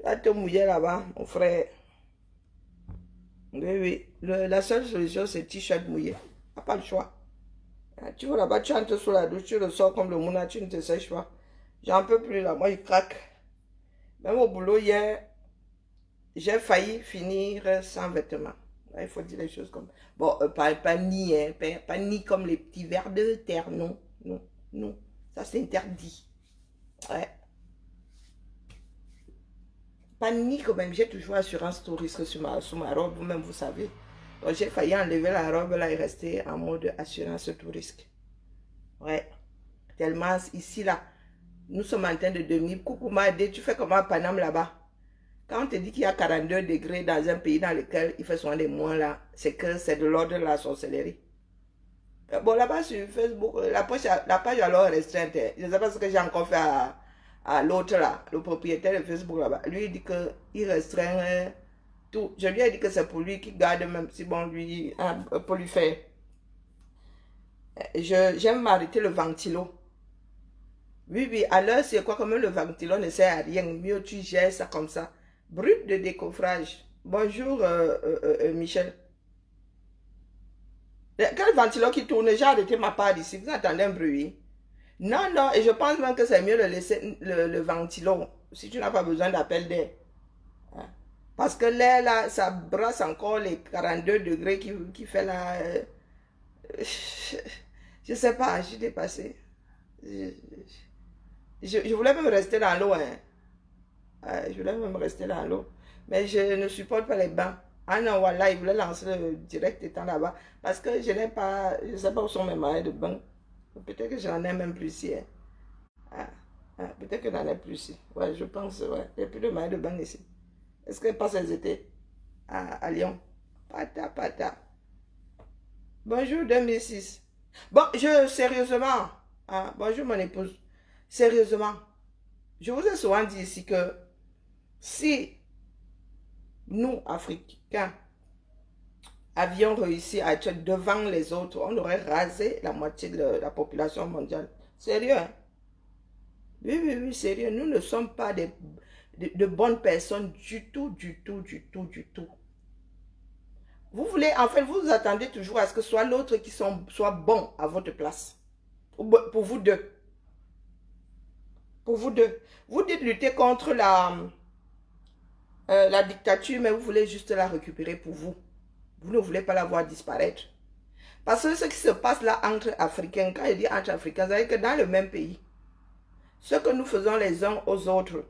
vas te mouiller là-bas, mon frère. Oui, oui. La seule solution, c'est t-shirt mouillé. Tu n'as pas le choix. Tu vas là-bas, tu entres sous la douche, tu le sors comme le mouna, tu ne te sèches pas. J'en peux plus là, moi, il craque. Même au boulot, hier, j'ai failli finir sans vêtements. Il faut dire les choses comme... Bon, pas ni, hein, pas ni comme les petits vers de terre, non, non, non. Ça, c'est interdit. Ouais. Pas ni quand même, j'ai toujours assurance tout risque sur ma robe, vous-même, vous savez. Donc, j'ai failli enlever la robe là et rester en mode assurance tout risque. Ouais. Tellement ici, là, nous sommes en train de devenir... Coucou, Madé, tu fais comment à Paname là-bas? Quand on te dit qu'il y a 42 degrés dans un pays dans lequel il fait souvent des moins là, c'est que c'est de l'ordre de la sorcellerie. Bon, là-bas sur Facebook, la page alors restreinte. Je ne sais pas ce que j'ai encore fait à l'autre là, le propriétaire de Facebook là-bas. Lui, il dit qu'il restreint tout. Je lui ai dit que c'est pour lui qui garde, même si bon, lui, pour lui faire. J'aime m'arrêter le ventilo. Oui, oui, à l'heure, c'est quoi, comme le ventilo ne sert à rien. Mieux tu gères ça comme ça. Brut de décoffrage. Bonjour, Michel. Quel ventilo qui tourne? J'ai arrêté ma part ici. Vous entendez un bruit? Non, non, et je pense même que c'est mieux de laisser le ventilo si tu n'as pas besoin d'appel d'air. Hein. Parce que l'air là, ça brasse encore les 42 degrés qui fait là. Je ne sais pas, je suis dépassée. Je voulais même rester dans l'eau. Hein. Je voulais même rester dans l'eau. Mais je ne supporte pas les bains. Ah non, voilà, il voulait lancer le direct étant là-bas. Parce que je n'ai pas, je ne sais pas où sont mes maillots de bain. Peut-être que j'en ai même plus ici. Hein. Ah, peut-être que j'en ai plus ici. Ouais, je pense, ouais. Il n'y a plus de maillots de bain ici. Est-ce qu'elle passe les étés à Lyon? Pata, pata. Bonjour 2006. Bon, sérieusement, bonjour mon épouse. Sérieusement, je vous ai souvent dit ici que si nous, Africains, avions réussi à être devant les autres, on aurait rasé la moitié de la population mondiale. Sérieux, hein? Oui, oui, oui, sérieux. Nous ne sommes pas de bonnes personnes du tout, du tout, du tout, du tout. Vous voulez, en fait, vous attendez toujours à ce que ce soit l'autre qui soit bon à votre place. Pour vous deux. Pour vous deux. Vous dites lutter contre la dictature, mais vous voulez juste la récupérer pour vous. Vous ne voulez pas la voir disparaître. Parce que ce qui se passe là entre Africains, quand je dis entre Africains, c'est que dans le même pays, ce que nous faisons les uns aux autres,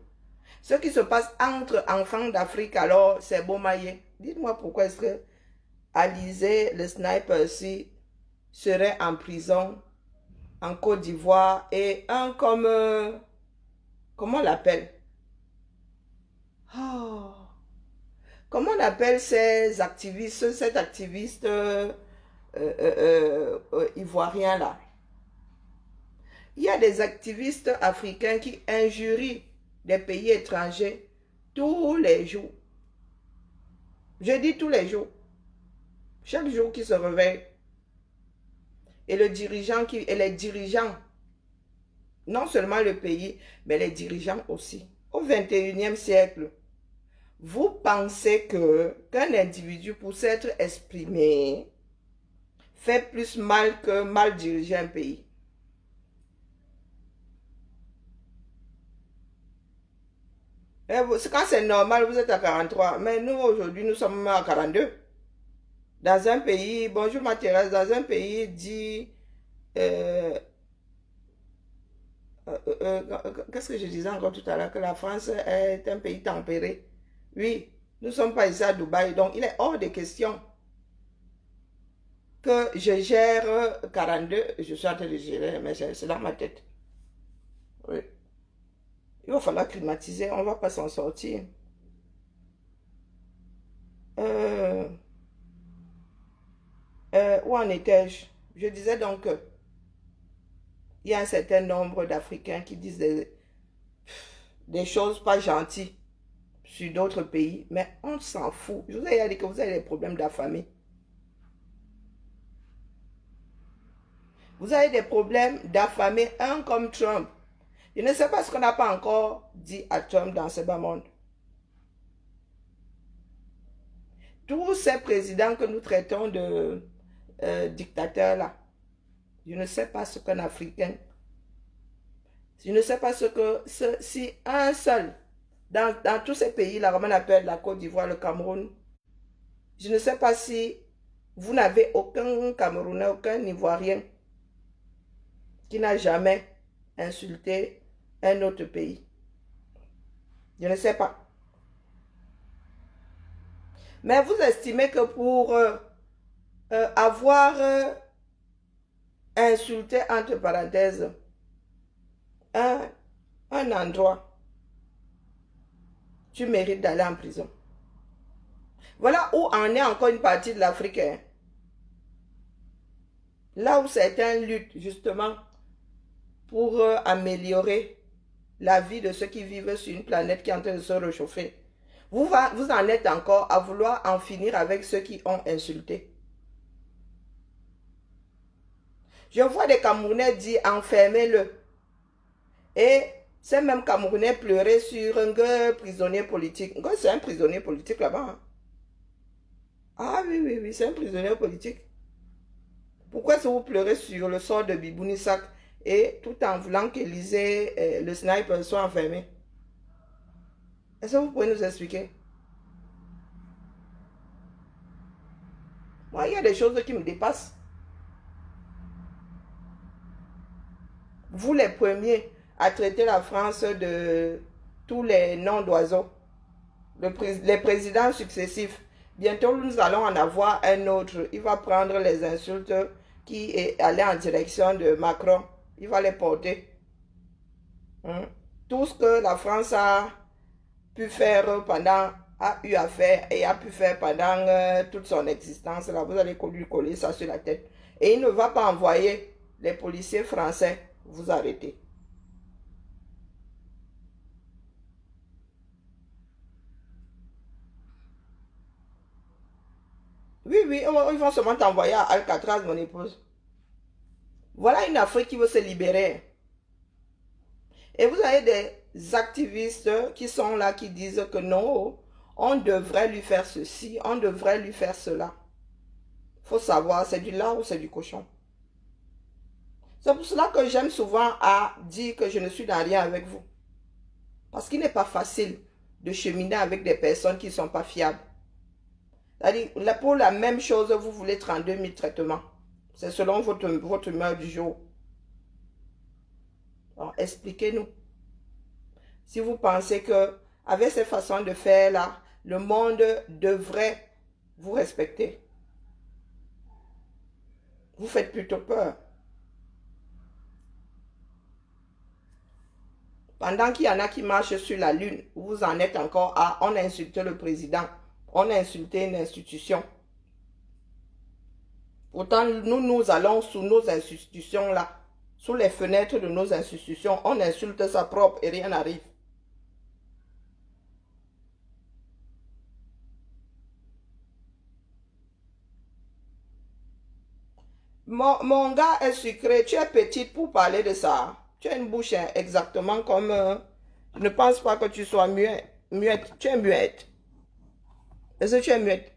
ce qui se passe entre enfants d'Afrique, alors c'est beau maillé. Dites-moi pourquoi est-ce que Alizé, le sniper aussi, serait en prison en Côte d'Ivoire et un comme, comment on l'appelle? Oh, comment on appelle ces activistes, cet activiste ivoirien là? Il y a des activistes africains qui injurient des pays étrangers tous les jours. Je dis tous les jours. Chaque jour qui se réveille. Et les dirigeants, non seulement le pays, mais les dirigeants aussi. Au 21e siècle, vous pensez qu'un individu pour s'être exprimé fait plus mal que mal diriger un pays? Quand c'est normal, vous êtes à 43. Mais nous, aujourd'hui, nous sommes à 42. Dans un pays, bonjour ma Thérèse, dans un pays dit... qu'est-ce que je disais encore tout à l'heure? Que la France est un pays tempéré. Oui, nous ne sommes pas ici à Dubaï. Donc, il est hors de question que je gère 42. Je suis en train de gérer, mais c'est dans ma tête. Oui. Il va falloir climatiser, on ne va pas s'en sortir. Où en étais-je? Je disais donc qu'il y a un certain nombre d'Africains qui disent des choses pas gentilles sur d'autres pays, mais on s'en fout. Je vous ai dit que vous avez des problèmes d'affamés. Vous avez des problèmes d'affamés, un comme Trump. Je ne sais pas ce qu'on n'a pas encore dit à Trump dans ce bas monde. tous ces présidents que nous traitons de dictateurs là, je ne sais pas ce qu'un Africain, je ne sais pas ce que, si un seul, dans tous ces pays là, comme on appelle la Côte d'Ivoire, le Cameroun, je ne sais pas si vous n'avez aucun Camerounais, aucun Ivoirien qui n'a jamais insulté un autre pays. Je ne sais pas. Mais vous estimez que pour avoir insulté, entre parenthèses, un endroit, tu mérites d'aller en prison. Voilà où en est encore une partie de l'Afrique. Hein. Là où certains luttent justement pour améliorer la vie de ceux qui vivent sur une planète qui est en train de se réchauffer. Vous en êtes encore à vouloir en finir avec ceux qui ont insulté. Je vois des Camerounais dire enfermez-le. Et ces mêmes Camerounais pleuraient sur un gars prisonnier politique. C'est un prisonnier politique là-bas. Hein? Ah oui, c'est un prisonnier politique. Pourquoi est-ce que vous pleurez sur le sort de Bibounissak et tout en voulant qu'Élysée, le sniper, soit enfermé? Est-ce que vous pouvez nous expliquer? Moi, il y a des choses qui me dépassent. Vous les premiers à traiter la France de tous les noms d'oiseaux. Les présidents successifs. Bientôt, nous allons en avoir un autre. Il va prendre les insultes qui est allé en direction de Macron. Il va les porter. Tout ce que la France a pu faire a eu à faire et a pu faire pendant toute son existence, là, vous allez lui coller ça sur la tête. Et il ne va pas envoyer les policiers français vous arrêter. Oui, ils vont seulement t'envoyer à Alcatraz, mon épouse. Voilà une Afrique qui veut se libérer. Et vous avez des activistes qui sont là, qui disent que non, on devrait lui faire ceci, on devrait lui faire cela. Il faut savoir, c'est du lard ou c'est du cochon. C'est pour cela que j'aime souvent à dire que je ne suis dans rien avec vous. Parce qu'il n'est pas facile de cheminer avec des personnes qui ne sont pas fiables. C'est-à-dire, pour la même chose, vous voulez 32 000 traitements. C'est selon votre humeur du jour. Expliquez-nous. Si vous pensez que avec ces façons de faire là, le monde devrait vous respecter. Vous faites plutôt peur. Pendant qu'il y en a qui marchent sur la lune, vous en êtes encore à on a insulté le président, on a insulté une institution. Pourtant, nous allons sous nos institutions là, sous les fenêtres de nos institutions, on insulte sa propre et rien n'arrive. Mon gars est sucré, tu es petite pour parler de ça. Tu as une bouche exactement comme... je ne pense pas que tu sois muette. Tu es muette. Est-ce que tu es muette?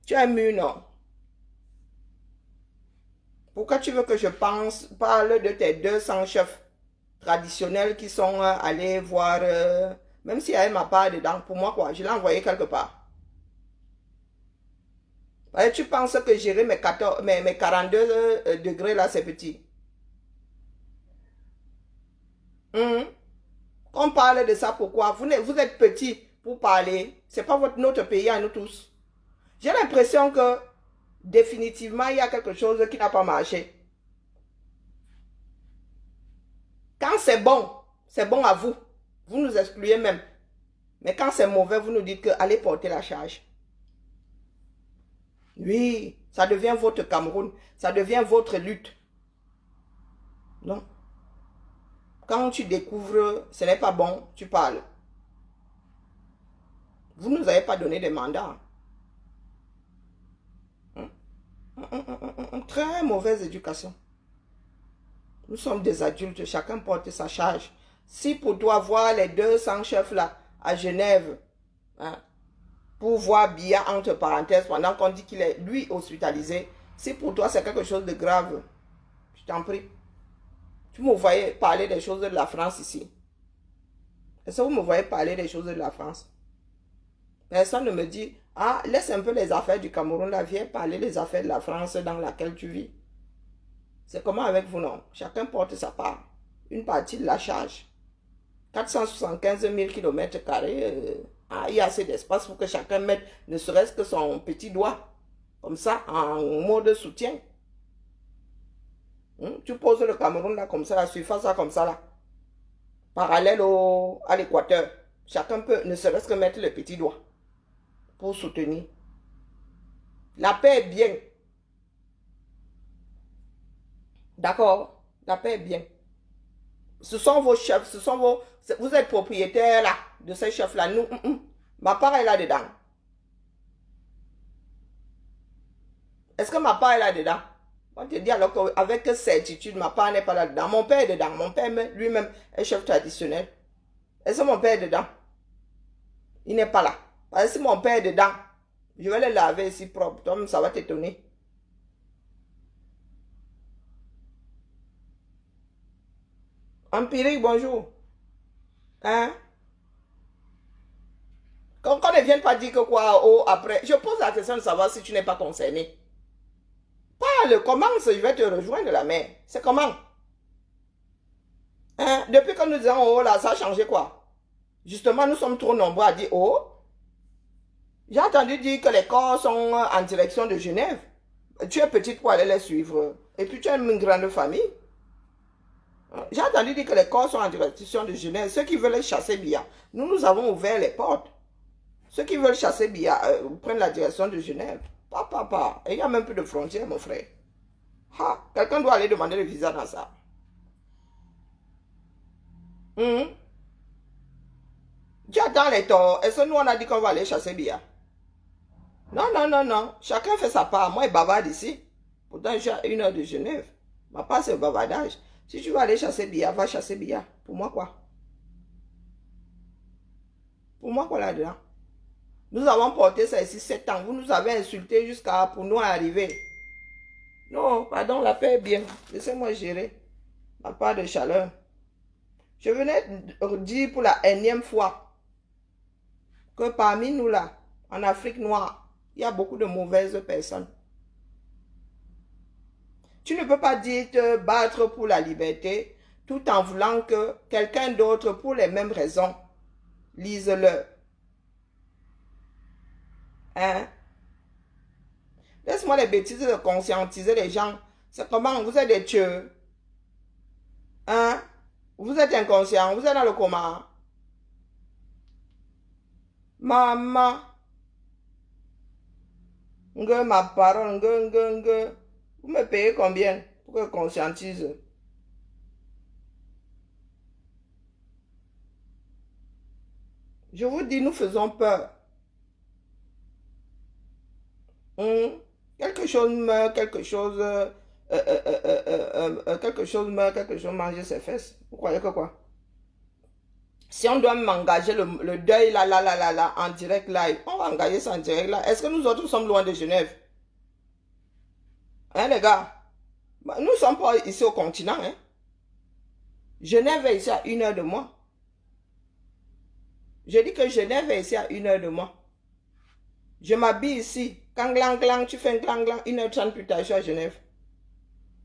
Tu es muette, non? Pourquoi tu veux que je parle de tes 200 chefs traditionnels qui sont allés voir... même s'il y avait ma part dedans, pour moi, quoi, je l'ai envoyé quelque part. Tu penses que gérer mes 42 degrés là, c'est petit? On parle de ça pourquoi? Vous êtes petit pour parler. Ce n'est pas notre pays à nous tous. J'ai l'impression que définitivement, il y a quelque chose qui n'a pas marché. Quand c'est bon à vous. Vous nous excluez même. Mais quand c'est mauvais, vous nous dites que allez porter la charge. Oui, ça devient votre Cameroun. Ça devient votre lutte. Non. Quand tu découvres ce n'est pas bon, tu parles. Vous ne nous avez pas donné des mandats. Très mauvaise éducation. Nous sommes des adultes, chacun porte sa charge. Si pour toi voir les 200 chefs là à Genève, hein, pour voir Biya entre parenthèses pendant qu'on dit qu'il est, lui, hospitalisé. Si pour toi, c'est quelque chose de grave, je t'en prie. Tu me voyais parler des choses de la France ici. Est-ce que vous me voyez parler des choses de la France? Personne ne me dit, ah, laisse un peu les affaires du Cameroun, là, viens parler des affaires de la France dans laquelle tu vis. C'est comment avec vous, non? Chacun porte sa part. Une partie de la charge. 475 000 km², il y a assez d'espace pour que chacun mette ne serait-ce que son petit doigt, comme ça, en mode soutien. Tu poses le Cameroun là, comme ça, la surface là, comme ça, là, parallèle à l'équateur. Chacun peut ne serait-ce que mettre le petit doigt pour soutenir. La paix est bien. D'accord? La paix est bien. Ce sont vos chefs, ce sont vos... Vous êtes propriétaire là, de ces chefs-là. Nous, ma part est là-dedans. Est-ce que ma part est là-dedans? On te dit alors qu'avec certitude, ma part n'est pas là-dedans. Mon père est dedans. Mon père lui-même est chef traditionnel. Est-ce que mon père est dedans? Il n'est pas là. Parce que si mon père est dedans, je vais le laver ici propre. Toi, ça va t'étonner. Empirique, bonjour. Hein? Qu'on ne vienne pas dire que quoi, après. Je pose la question de savoir si tu n'es pas concerné. Parle, commence, je vais te rejoindre la mère. C'est comment? Hein? Depuis que nous disons oh là, ça a changé quoi? Justement, nous sommes trop nombreux à dire oh. J'ai entendu dire que les corps sont en direction de Genève. Tu es petite pour aller les suivre. Et puis tu as une grande famille. J'ai entendu dire que les corps sont en direction de Genève. Ceux qui veulent chasser Biya, nous avons ouvert les portes. Ceux qui veulent chasser Biya prennent la direction de Genève. Papa. Et il y a même plus de frontières, mon frère. Quelqu'un doit aller demander le visa dans ça. Tu attends les torts. Est-ce que nous on a dit qu'on va aller chasser Biya? Non. Chacun fait sa part. Moi, je bavarde ici. Pourtant, je suis à 1 heure de Genève. Ma part, c'est le bavardage. Si tu veux aller chasser Biya, va chasser Biya. Pour moi, quoi? Pour moi, quoi là-dedans? Nous avons porté ça ici 7 ans. Vous nous avez insultés jusqu'à pour nous arriver. Non, pardon, la paix est bien. Laissez-moi gérer ma part de chaleur. Je venais dire pour la énième fois que parmi nous là, en Afrique noire, il y a beaucoup de mauvaises personnes. Tu ne peux pas dire te battre pour la liberté tout en voulant que quelqu'un d'autre, pour les mêmes raisons, lise-le. Hein? Laisse-moi les bêtises de conscientiser les gens. C'est comment? Vous êtes des tueurs. Hein? Vous êtes inconscient. Vous êtes dans le coma. Maman. Ma parole. Vous me payez combien pour que je conscientise? Je vous dis, nous faisons peur. Quelque chose meurt, quelque chose meurt, quelque chose mange ses fesses. Vous croyez que quoi? Si on doit m'engager le deuil là, en direct live, on va engager ça en direct là. Est-ce que nous autres sommes loin de Genève? Hein les gars? Nous ne sommes pas ici au continent. Hein? Genève est ici à 1 heure de moi. Je dis que Genève est ici à 1 heure de moi. Je m'habille ici. Quand glang, tu fais un glang, 1h30 plus tard, je suis à Genève.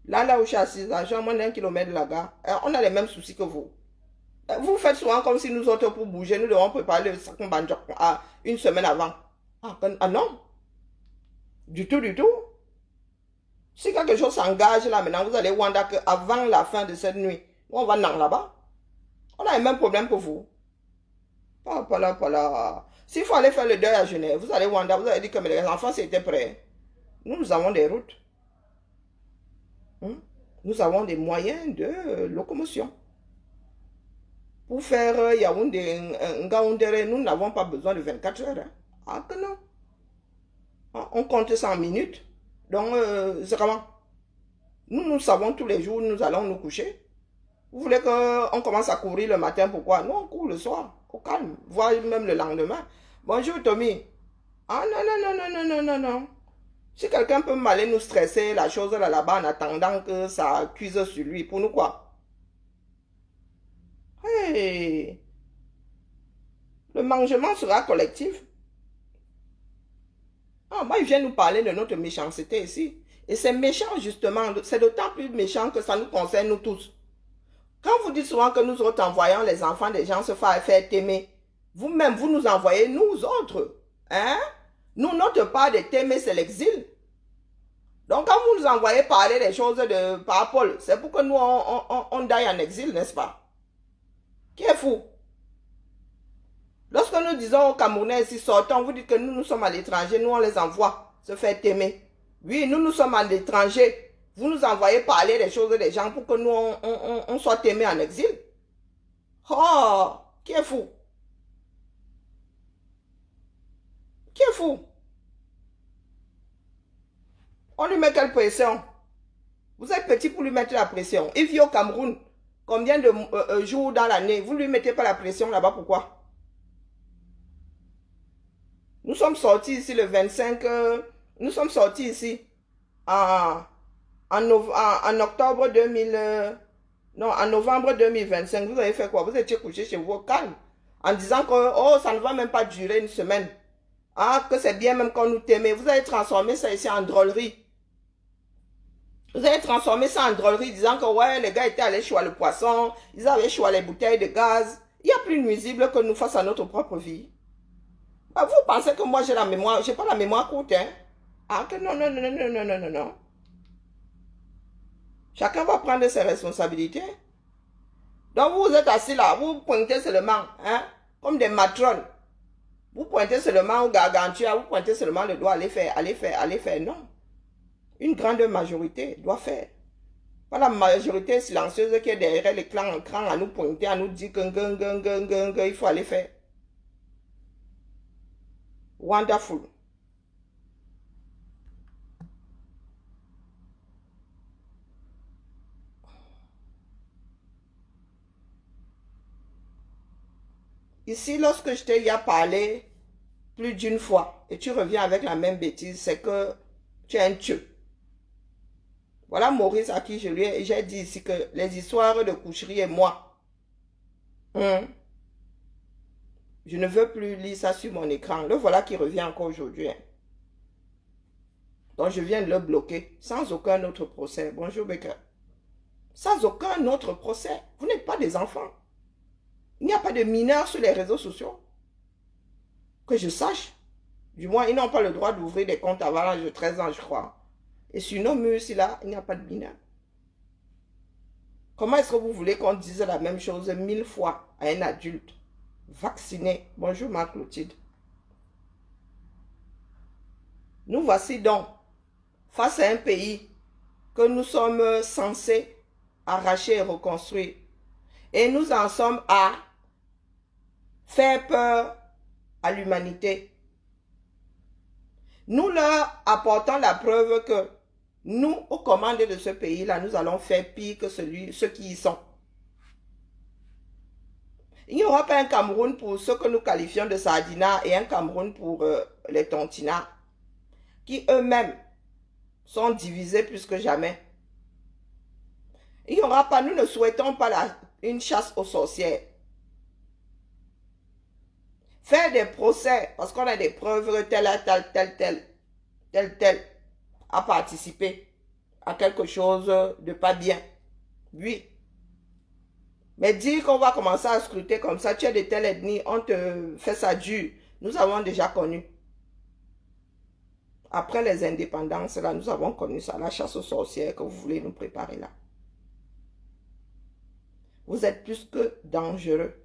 Là où je suis assise, je suis à moins d'1 kilomètre de la gare. On a les mêmes soucis que vous. Vous faites souvent comme si nous autres, pour bouger, nous devons préparer le sac banjo à 1 semaine avant. Ah non. Du tout. Si quelque chose s'engage là maintenant, vous allez voir qu'avant la fin de cette nuit, on va là-bas. On a le même problème que vous. Pas là. S'il faut aller faire le deuil à Genève, vous allez voir, vous allez dire que les enfants étaient prêts. Nous avons des routes. Nous avons des moyens de locomotion. Pour faire Yaoundé, Ngaoundéré, nous n'avons pas besoin de 24 heures. Hein. Ah que non. On compte ça en minutes. Donc, c'est comment? Nous savons tous les jours où nous allons nous coucher. Vous voulez qu'on commence à courir le matin, pourquoi? Non, on court le soir, au calme, voire même le lendemain. Bonjour Tommy. Ah non, non, non, non, non, non, non, non. Si quelqu'un peut m'aller nous stresser la chose là-bas en attendant que ça cuise sur lui, pour nous quoi? Hey, le mangement sera collectif. Ah, moi, il vient nous parler de notre méchanceté ici. Et c'est méchant, justement. C'est d'autant plus méchant que ça nous concerne, nous tous. Quand vous dites souvent que nous autres envoyons les enfants des gens se faire t'aimer, vous-même, vous nous envoyez, nous autres. Hein? Nous, notre part de t'aimer, c'est l'exil. Donc, quand vous nous envoyez parler des choses de par Paul, c'est pour que nous, on daille en exil, n'est-ce pas? Qui est fou? Lorsque nous disons aux Camerounais ici, sortons, vous dites que nous sommes à l'étranger, nous, on les envoie se faire t'aimer. Oui, nous sommes à l'étranger. Vous nous envoyez parler des choses des gens pour que nous, on soit aimés en exil. Oh, qui est fou? Qui est fou? On lui met quelle pression? Vous êtes petit pour lui mettre la pression. Il vit au Cameroun. Combien de jours dans l'année? Vous ne lui mettez pas la pression là-bas, pourquoi? Nous sommes sortis ici le 25. Nous sommes sortis ici en, en octobre 2000. Non, en novembre 2025. Vous avez fait quoi? Vous étiez couché chez vous au calme. En disant que oh, ça ne va même pas durer une semaine. Ah, que c'est bien même qu'on nous t'aimait. Vous avez transformé ça ici en drôlerie. Vous avez transformé ça en drôlerie, disant que ouais, les gars étaient allés choisir le poisson, ils avaient choisi les bouteilles de gaz. Il y a plus nuisible que nous face à notre propre vie. Bah, vous pensez que moi j'ai la mémoire, j'ai pas la mémoire courte, hein? Ah, que non, non, non, non, non, non, non, non. Chacun va prendre ses responsabilités. Donc vous êtes assis là, vous pointez seulement, hein, comme des matrones. Vous pointez seulement au gargantua, vous pointez seulement le doigt, allez faire, allez faire, allez faire. Non. Une grande majorité doit faire. Pas la majorité silencieuse qui est derrière l'écran à nous pointer, à nous dire que il faut aller faire. Wonderful. Ici, lorsque je t'ai parlé plus d'une fois et tu reviens avec la même bêtise, c'est que tu es un tueux. Voilà Maurice à qui j'ai dit ici que les histoires de coucherie et moi, je ne veux plus lire ça sur mon écran. Le voilà qui revient encore aujourd'hui. Hein. Donc je viens de le bloquer sans aucun autre procès. Bonjour Becker. Sans aucun autre procès. Vous n'êtes pas des enfants. Il n'y a pas de mineurs sur les réseaux sociaux. Que je sache. Du moins, ils n'ont pas le droit d'ouvrir des comptes avant l'âge de 13 ans, je crois. Et sur nos murs, là, il n'y a pas de mineurs. Comment est-ce que vous voulez qu'on dise la même chose 1000 fois à un adulte vacciné? Bonjour Marc Clotilde. Nous voici donc face à un pays que nous sommes censés arracher et reconstruire. Et nous en sommes à faire peur à l'humanité. Nous leur apportons la preuve que nous, aux commandes de ce pays-là, nous allons faire pire que ceux qui y sont. Il n'y aura pas un Cameroun pour ceux que nous qualifions de sardinats et un Cameroun pour les tontinats, qui eux-mêmes sont divisés plus que jamais. Il n'y aura pas, nous ne souhaitons pas une chasse aux sorcières. Faire des procès, parce qu'on a des preuves que tel a participé à quelque chose de pas bien. Oui. Mais dire qu'on va commencer à scruter comme ça, tu es de telle ethnie, on te fait ça dur. Nous avons déjà connu. Après les indépendances, là, nous avons connu ça, la chasse aux sorcières que vous voulez nous préparer là. Vous êtes plus que dangereux.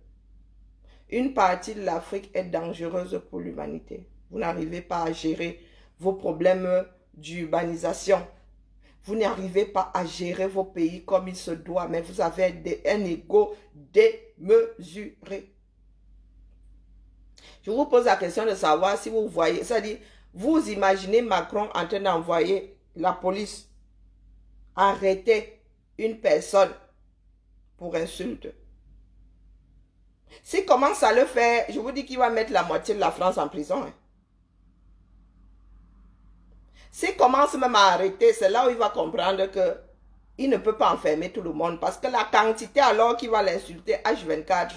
Une partie de l'Afrique est dangereuse pour l'humanité. Vous n'arrivez pas à gérer vos problèmes d'urbanisation. Vous n'arrivez pas à gérer vos pays comme il se doit, mais vous avez un ego démesuré. Je vous pose la question de savoir si vous voyez, c'est-à-dire, vous imaginez Macron en train d'envoyer la police arrêter une personne pour insulte. S'il commence à le faire, je vous dis qu'il va mettre la moitié de la France en prison. Hein. S'il commence même à arrêter, c'est là où il va comprendre que il ne peut pas enfermer tout le monde parce que la quantité alors qu'il va l'insulter H24,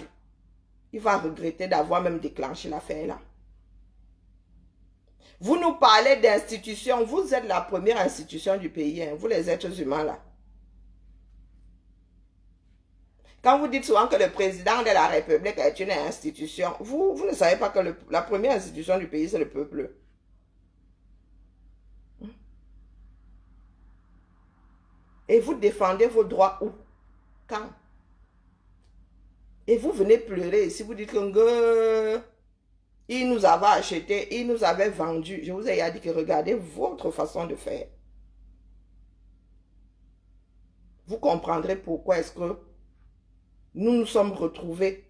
il va regretter d'avoir même déclenché l'affaire là. Vous nous parlez d'institutions, vous êtes la première institution du pays, hein, vous les êtres humains là. Quand vous dites souvent que le président de la République est une institution, vous ne savez pas que la première institution du pays, c'est le peuple. Et vous défendez vos droits où? Quand? Et vous venez pleurer si vous dites que il nous avait acheté, il nous avait vendu. Je vous ai dit que regardez votre façon de faire. Vous comprendrez pourquoi est-ce que nous nous sommes retrouvés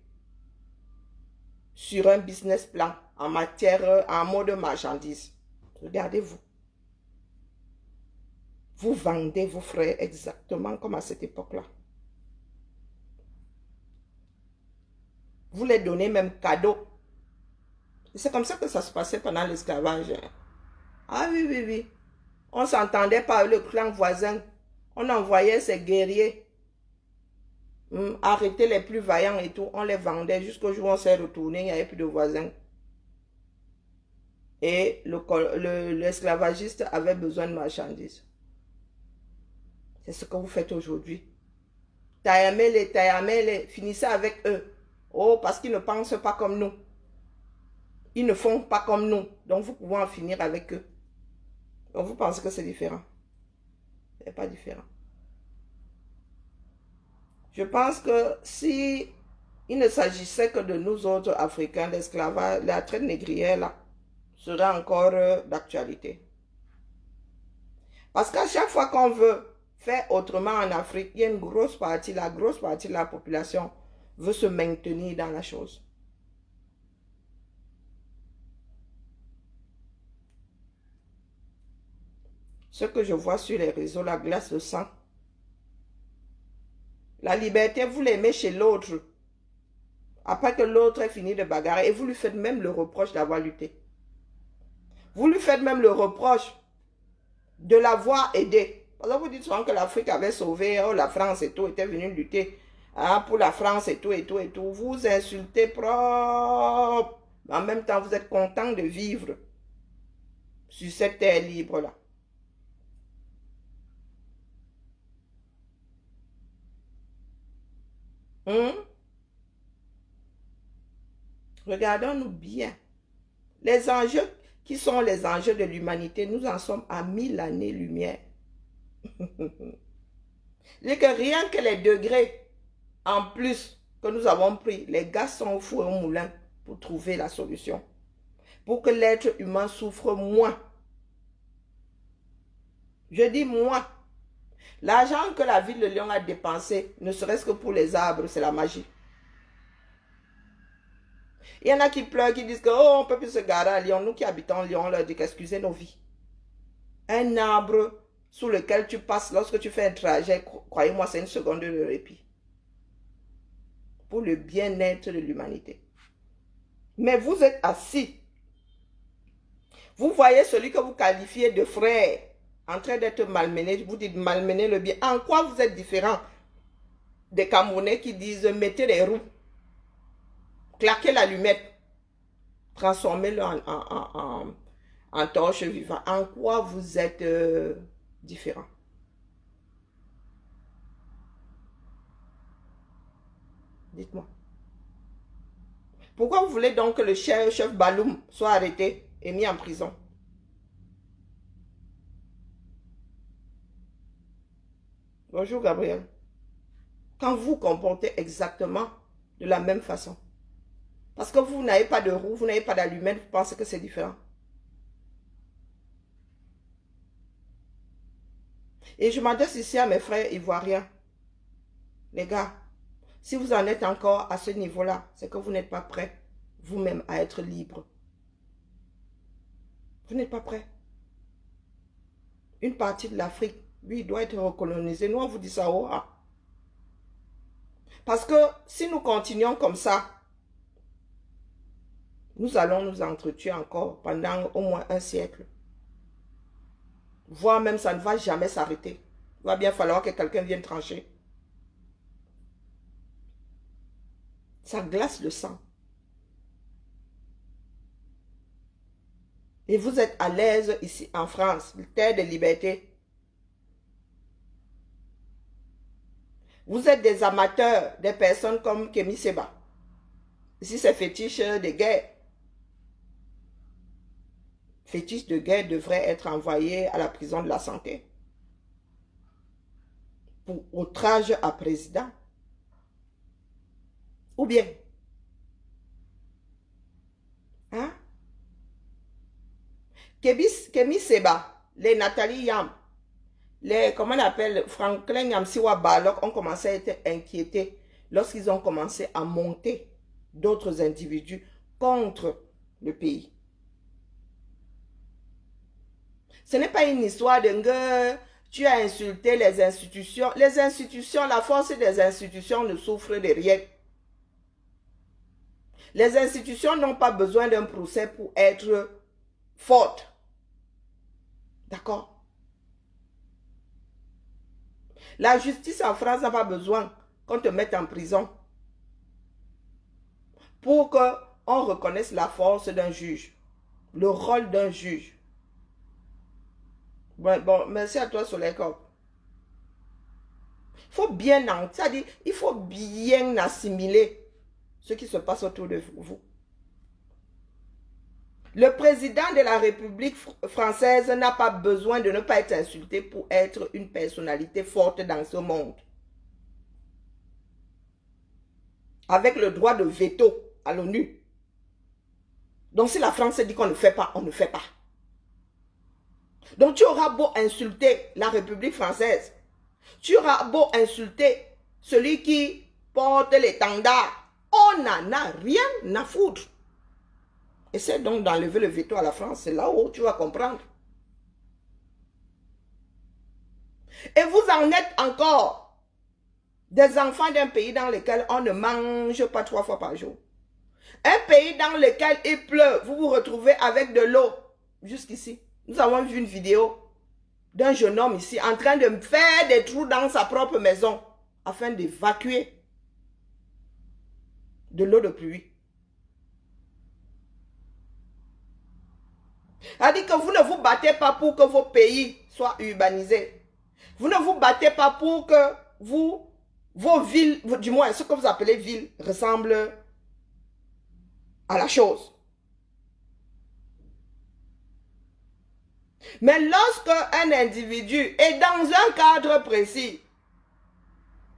sur un business plan en matière, en mode marchandise. Regardez-vous. Vous vendez vos frères exactement comme à cette époque-là. Vous les donnez même cadeau. C'est comme ça que ça se passait pendant l'esclavage. Ah oui, oui, oui. On s'entendait par le clan voisin. On envoyait ces guerriers arrêter les plus vaillants et tout. On les vendait jusqu'au jour où on s'est retourné. Il n'y avait plus de voisins. Et l'esclavagiste avait besoin de marchandises. C'est ce que vous faites aujourd'hui. Taïamele, finissez avec eux. Oh, parce qu'ils ne pensent pas comme nous. Ils ne font pas comme nous. Donc, vous pouvez en finir avec eux. Donc, vous pensez que c'est différent. Ce n'est pas différent. Je pense que si il ne s'agissait que de nous autres Africains, l'esclavage, la traite négrière, là, serait encore d'actualité. Parce qu'à chaque fois qu'on veut faire autrement en Afrique, il y a une grosse partie, la grosse partie de la population veut se maintenir dans la chose. Ce que je vois sur les réseaux, la glace de sang. La liberté, vous l'aimez chez l'autre. Après que l'autre ait fini de bagarrer, et vous lui faites même le reproche d'avoir lutté. Vous lui faites même le reproche de l'avoir aidé. Parce que vous dites souvent que l'Afrique avait sauvé, oh, la France et tout, était venue lutter pour la France et tout, et tout, et tout. Vous insultez propre. Mais en même temps, vous êtes content de vivre sur cette terre libre-là. Regardons-nous bien. Les enjeux qui sont les enjeux de l'humanité, nous en sommes à 1000 années-lumière. C'est que rien que les degrés en plus que nous avons pris, les gars sont au four et au moulin pour trouver la solution. Pour que l'être humain souffre moins. Je dis moins. L'argent que la ville de Lyon a dépensé, ne serait-ce que pour les arbres, c'est la magie. Il y en a qui pleurent, qui disent que oh, on ne peut plus se garer à Lyon. Nous qui habitons Lyon, on leur dit qu'excusez nos vies. Un arbre sous lequel tu passes lorsque tu fais un trajet, croyez-moi, c'est une seconde de répit. Pour le bien-être de l'humanité. Mais vous êtes assis. Vous voyez celui que vous qualifiez de frère en train d'être malmené. Vous dites malmener le bien. En quoi vous êtes différent des Camerounais qui disent mettez les roues, claquez l'allumette, transformez-le en torche vivante. En quoi vous êtes différent? Dites-moi. Pourquoi vous voulez donc que le chef Baloum soit arrêté et mis en prison? Bonjour Gabriel. Quand vous comportez exactement de la même façon. Parce que vous n'avez pas de roue, vous n'avez pas d'allumette, vous pensez que c'est différent. Et je m'adresse ici à mes frères ivoiriens. Les gars, si vous en êtes encore à ce niveau-là, c'est que vous n'êtes pas prêts vous-même à être libre. Vous n'êtes pas prêts. Une partie de l'Afrique, lui, doit être recolonisée. Nous, on vous dit ça au A. Parce que si nous continuons comme ça, nous allons nous entretuer encore pendant au moins un siècle. Voire même, ça ne va jamais s'arrêter. Il va bien falloir que quelqu'un vienne trancher. Ça glace le sang. Et vous êtes à l'aise ici en France, terre de liberté. Vous êtes des amateurs, des personnes comme Kémy Séba. Ici, c'est fétiche de guerre. Fétiche de guerre devrait être envoyé à la prison de la santé. Pour outrage à président. Ou bien. Hein? Kémy Séba, les Nathalie Yam, les, comment on appelle, Franklin Yamsiwa Balok ont commencé à être inquiétés lorsqu'ils ont commencé à monter d'autres individus contre le pays. Ce n'est pas une histoire de tu as insulté les institutions. Les institutions, la force des institutions ne souffre de rien. Les institutions n'ont pas besoin d'un procès pour être fortes. D'accord? La justice en France n'a pas besoin qu'on te mette en prison pour qu'on reconnaisse la force d'un juge, le rôle d'un juge. Bon, merci à toi, Soleil Corp. Il faut bien, c'est-à-dire, il faut bien assimiler ce qui se passe autour de vous. Le président de la République française n'a pas besoin de ne pas être insulté pour être une personnalité forte dans ce monde. Avec le droit de veto à l'ONU. Donc si la France dit qu'on ne fait pas, on ne fait pas. Donc tu auras beau insulter la République française, tu auras beau insulter celui qui porte l'étendard, on n'en a rien à foutre. Essaie donc d'enlever le veto à la France, c'est là où tu vas comprendre. Et vous en êtes encore des enfants d'un pays dans lequel on ne mange pas 3 fois par jour. Un pays dans lequel il pleut, vous vous retrouvez avec de l'eau jusqu'ici. Nous avons vu une vidéo d'un jeune homme ici en train de faire des trous dans sa propre maison afin d'évacuer de l'eau de pluie. C'est-à-dire que vous ne vous battez pas pour que vos pays soient urbanisés. Vous ne vous battez pas pour que vos villes, du moins ce que vous appelez villes, ressemblent à la chose. Mais lorsque un individu est dans un cadre précis,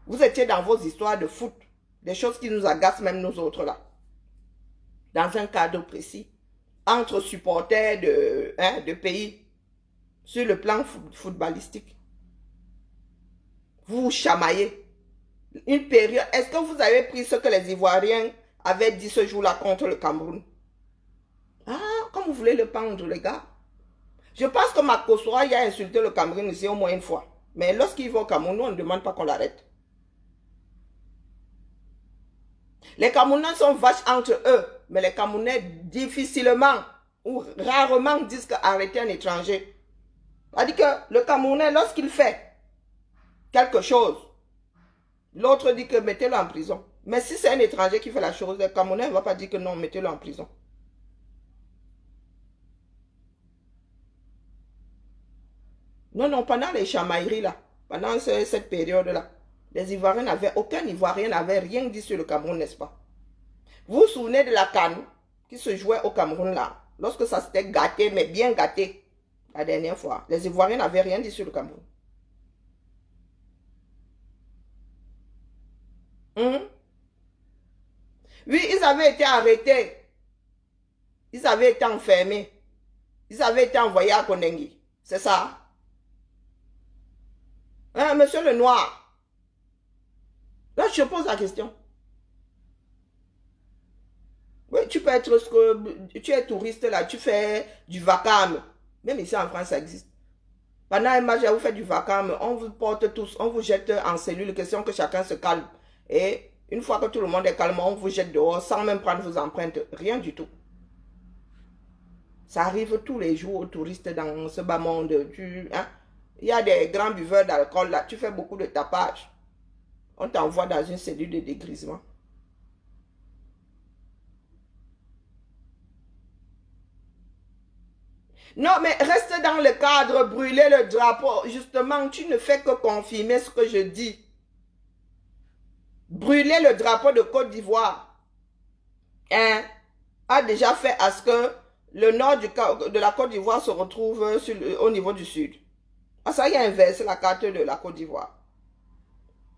vous étiez dans vos histoires de foot, des choses qui nous agacent même nous autres là, dans un cadre précis, entre supporters de pays, sur le plan footballistique. Vous vous chamaillez. Une période, est-ce que vous avez pris ce que les Ivoiriens avaient dit ce jour-là contre le Cameroun? Ah, comme vous voulez le pendre, les gars. Je pense que Makosora a insulté le Cameroun ici au moins une fois. Mais lorsqu'il va au Cameroun, on ne demande pas qu'on l'arrête. Les Camerounais sont vaches entre eux, mais les Camerounais difficilement ou rarement disent qu'arrêter un étranger. C'est-à-dire que le Camerounais, lorsqu'il fait quelque chose, l'autre dit que mettez-le en prison. Mais si c'est un étranger qui fait la chose, le Camerounais ne va pas dire que non, mettez-le en prison. Non, non, pendant les chamailleries là, pendant cette période-là, les Ivoiriens n'avaient, aucun Ivoirien n'avait rien dit sur le Cameroun, n'est-ce pas? Vous vous souvenez de la CAN qui se jouait au Cameroun là, lorsque ça s'était gâté, mais bien gâté, la dernière fois. Les Ivoiriens n'avaient rien dit sur le Cameroun. Oui, ils avaient été arrêtés. Ils avaient été enfermés. Ils avaient été envoyés à Kondengi. C'est ça? Hein, monsieur le Noir? Là, je pose la question. Oui, tu peux être ce que tu es touriste là, tu fais du vacam. Même ici en France, ça existe. Pendant un match, vous faites du vacam, on vous porte tous, on vous jette en cellule, question que chacun se calme. Et une fois que tout le monde est calme, on vous jette dehors sans même prendre vos empreintes. Rien du tout. Ça arrive tous les jours aux touristes dans ce bas monde. Hein? Il y a des grands buveurs d'alcool là. Tu fais beaucoup de tapage. On t'envoie dans une cellule de dégrisement. Non, mais reste dans le cadre, brûler le drapeau. Justement, tu ne fais que confirmer ce que je dis. Brûler le drapeau de Côte d'Ivoire hein, a déjà fait à ce que le nord de la Côte d'Ivoire se retrouve au niveau du sud. Ah, ça y a inversé la carte de la Côte d'Ivoire.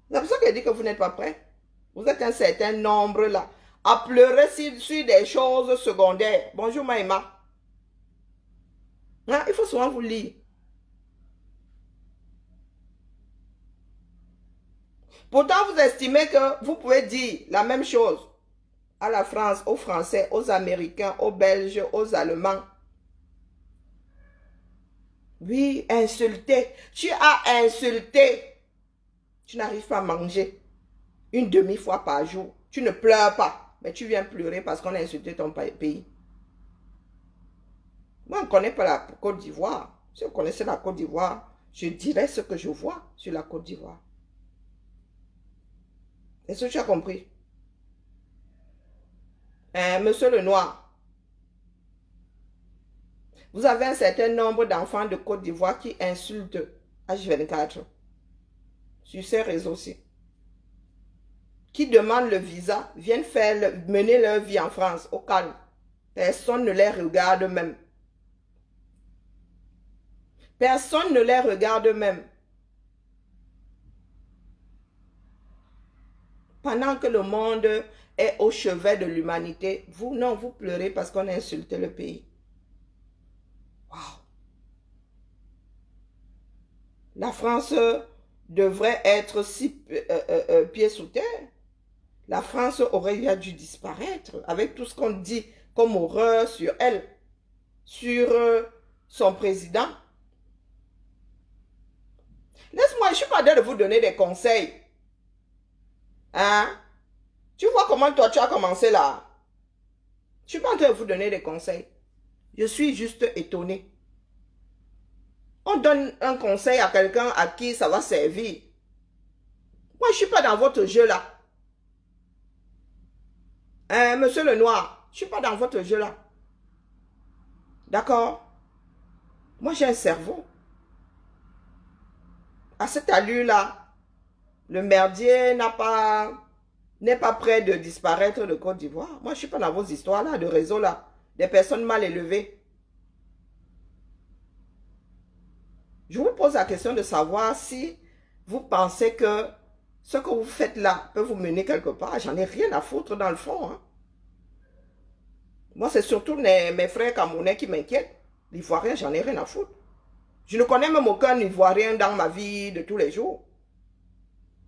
C'est pour ça qu'elle dit que vous n'êtes pas prêts. Vous êtes un certain nombre là à pleurer sur des choses secondaires. Bonjour Maïma. Hein, il faut souvent vous lire. Pourtant, vous estimez que vous pouvez dire la même chose à la France, aux Français, aux Américains, aux Belges, aux Allemands. Oui, insulter. Tu as insulté. Tu n'arrives pas à manger une demi-fois par jour. Tu ne pleures pas, mais tu viens pleurer parce qu'on a insulté ton pays. Moi, on ne connaît pas la Côte d'Ivoire. Si on connaissait la Côte d'Ivoire, je dirais ce que je vois sur la Côte d'Ivoire. Est-ce que tu as compris? Monsieur Lenoir, vous avez un certain nombre d'enfants de Côte d'Ivoire qui insultent H24 sur ces réseaux-ci, qui demandent le visa, viennent mener leur vie en France, au calme. Personne ne les regarde même. Personne ne les regarde même. Pendant que le monde est au chevet de l'humanité, vous, non, vous pleurez parce qu'on a insulté le pays. Wow. La France devrait être pieds sous terre. La France aurait dû disparaître avec tout ce qu'on dit comme horreur sur elle, sur son président. Laisse-moi, je ne suis pas en train de vous donner des conseils. Hein? Tu vois comment toi tu as commencé là? Je ne suis pas en train de vous donner des conseils. Je suis juste étonné. On donne un conseil à quelqu'un à qui ça va servir. Moi, je ne suis pas dans votre jeu là. Monsieur Lenoir, je ne suis pas dans votre jeu là. D'accord? Moi, j'ai un cerveau. À cette allure-là, le merdier n'est pas prêt de disparaître de Côte d'Ivoire. Moi, je ne suis pas dans vos histoires-là, de réseau-là, des personnes mal élevées. Je vous pose la question de savoir si vous pensez que ce que vous faites là peut vous mener quelque part. J'en ai rien à foutre dans le fond. Hein. Moi, c'est surtout mes frères camerounais qui m'inquiètent. L'Ivoirien, j'en ai rien à foutre. Je ne connais même aucun Ivoirien dans ma vie de tous les jours.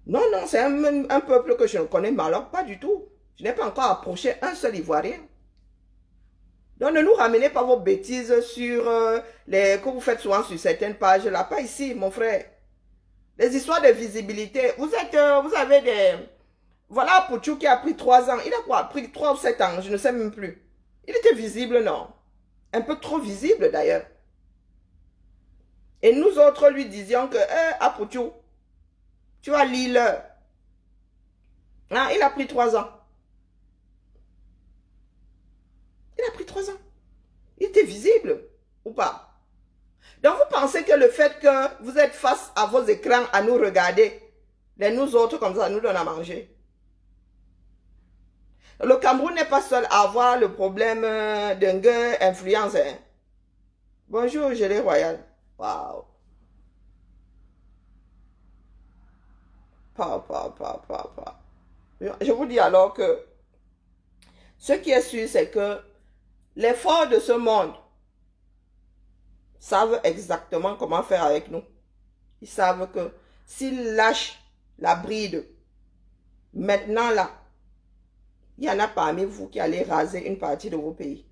Non, non, c'est un peuple que je ne connais pas, alors pas du tout. Je n'ai pas encore approché un seul Ivoirien. Donc ne nous ramenez pas vos bêtises sur que vous faites souvent sur certaines pages là. Pas ici, mon frère. Les histoires de visibilité. Vous avez des... Voilà Pouchou qui a pris 3 ans. Il a quoi? Pris 3 ou 7 ans, je ne sais même plus. Il était visible, non? Un peu trop visible d'ailleurs. Et nous autres lui disions que, Pouchou, tu as l'île. Hein, il a pris 3 ans. Il a pris 3 ans. Il était visible ou pas? Donc vous pensez que le fait que vous êtes face à vos écrans à nous regarder, nous autres comme ça, nous donne à manger. Le Cameroun n'est pas seul à avoir le problème d'une influence. Hein. Bonjour, Gelée Royal. Waouh. Je vous dis alors que ce qui est sûr, c'est que les forts de ce monde savent exactement comment faire avec nous. Ils savent que s'ils lâchent la bride, maintenant là, il y en a parmi vous qui allez raser une partie de vos pays.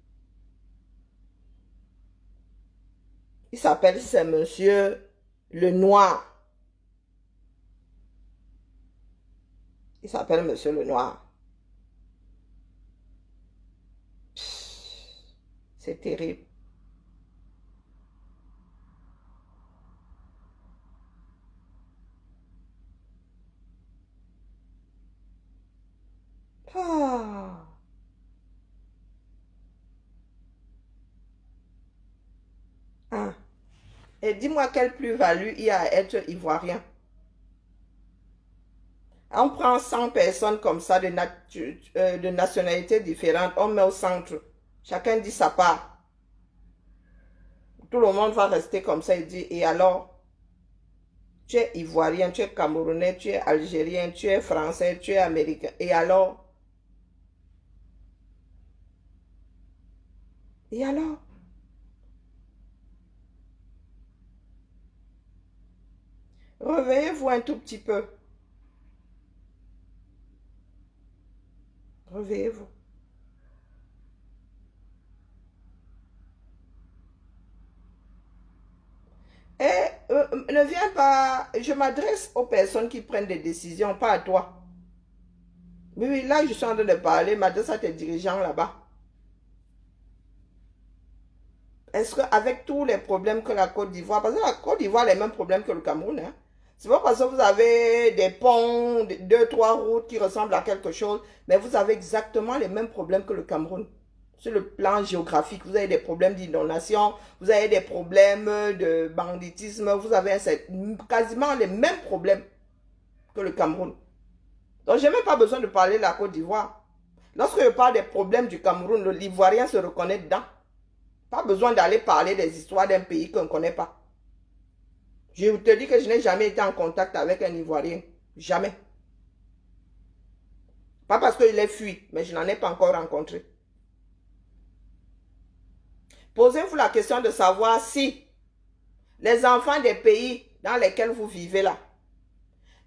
Il s'appelle, c'est Monsieur Lenoir. Il s'appelle Monsieur Lenoir. C'est terrible. Et dis-moi quelle plus-value il y a à être ivoirien. On prend 100 personnes comme ça de nationalités différentes, on met au centre. Chacun dit sa part. Tout le monde va rester comme ça et dire, et alors, tu es ivoirien, tu es camerounais, tu es algérien, tu es français, tu es américain. Et alors? Et alors? Réveillez-vous un tout petit peu. Réveillez-vous. Et ne viens pas, je m'adresse aux personnes qui prennent des décisions, pas à toi. Oui, oui, là, je suis en train de parler, m'adresse à tes dirigeants là-bas. Est-ce qu'avec tous les problèmes que la Côte d'Ivoire, parce que la Côte d'Ivoire a les mêmes problèmes que le Cameroun, hein. C'est pas parce que vous avez des ponts, deux, trois routes qui ressemblent à quelque chose, mais vous avez exactement les mêmes problèmes que le Cameroun. Sur le plan géographique, vous avez des problèmes d'inondation, vous avez des problèmes de banditisme, vous avez quasiment les mêmes problèmes que le Cameroun. Donc, je n'ai même pas besoin de parler de la Côte d'Ivoire. Lorsque je parle des problèmes du Cameroun, l'Ivoirien se reconnaît dedans. Pas besoin d'aller parler des histoires d'un pays qu'on ne connaît pas. Je te dis que je n'ai jamais été en contact avec un Ivoirien. Jamais. Pas parce qu'il est fui, mais je n'en ai pas encore rencontré. Posez-vous la question de savoir si les enfants des pays dans lesquels vous vivez là,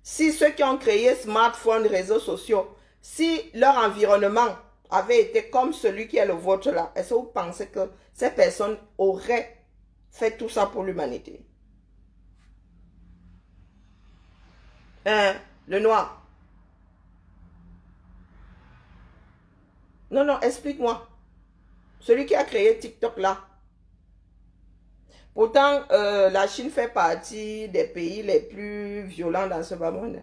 si ceux qui ont créé smartphones, réseaux sociaux, si leur environnement avait été comme celui qui est le vôtre là, est-ce que vous pensez que ces personnes auraient fait tout ça pour l'humanité? Hein, le noir. Non, non, explique-moi. Celui qui a créé TikTok là. Pourtant, la Chine fait partie des pays les plus violents dans ce bas monde.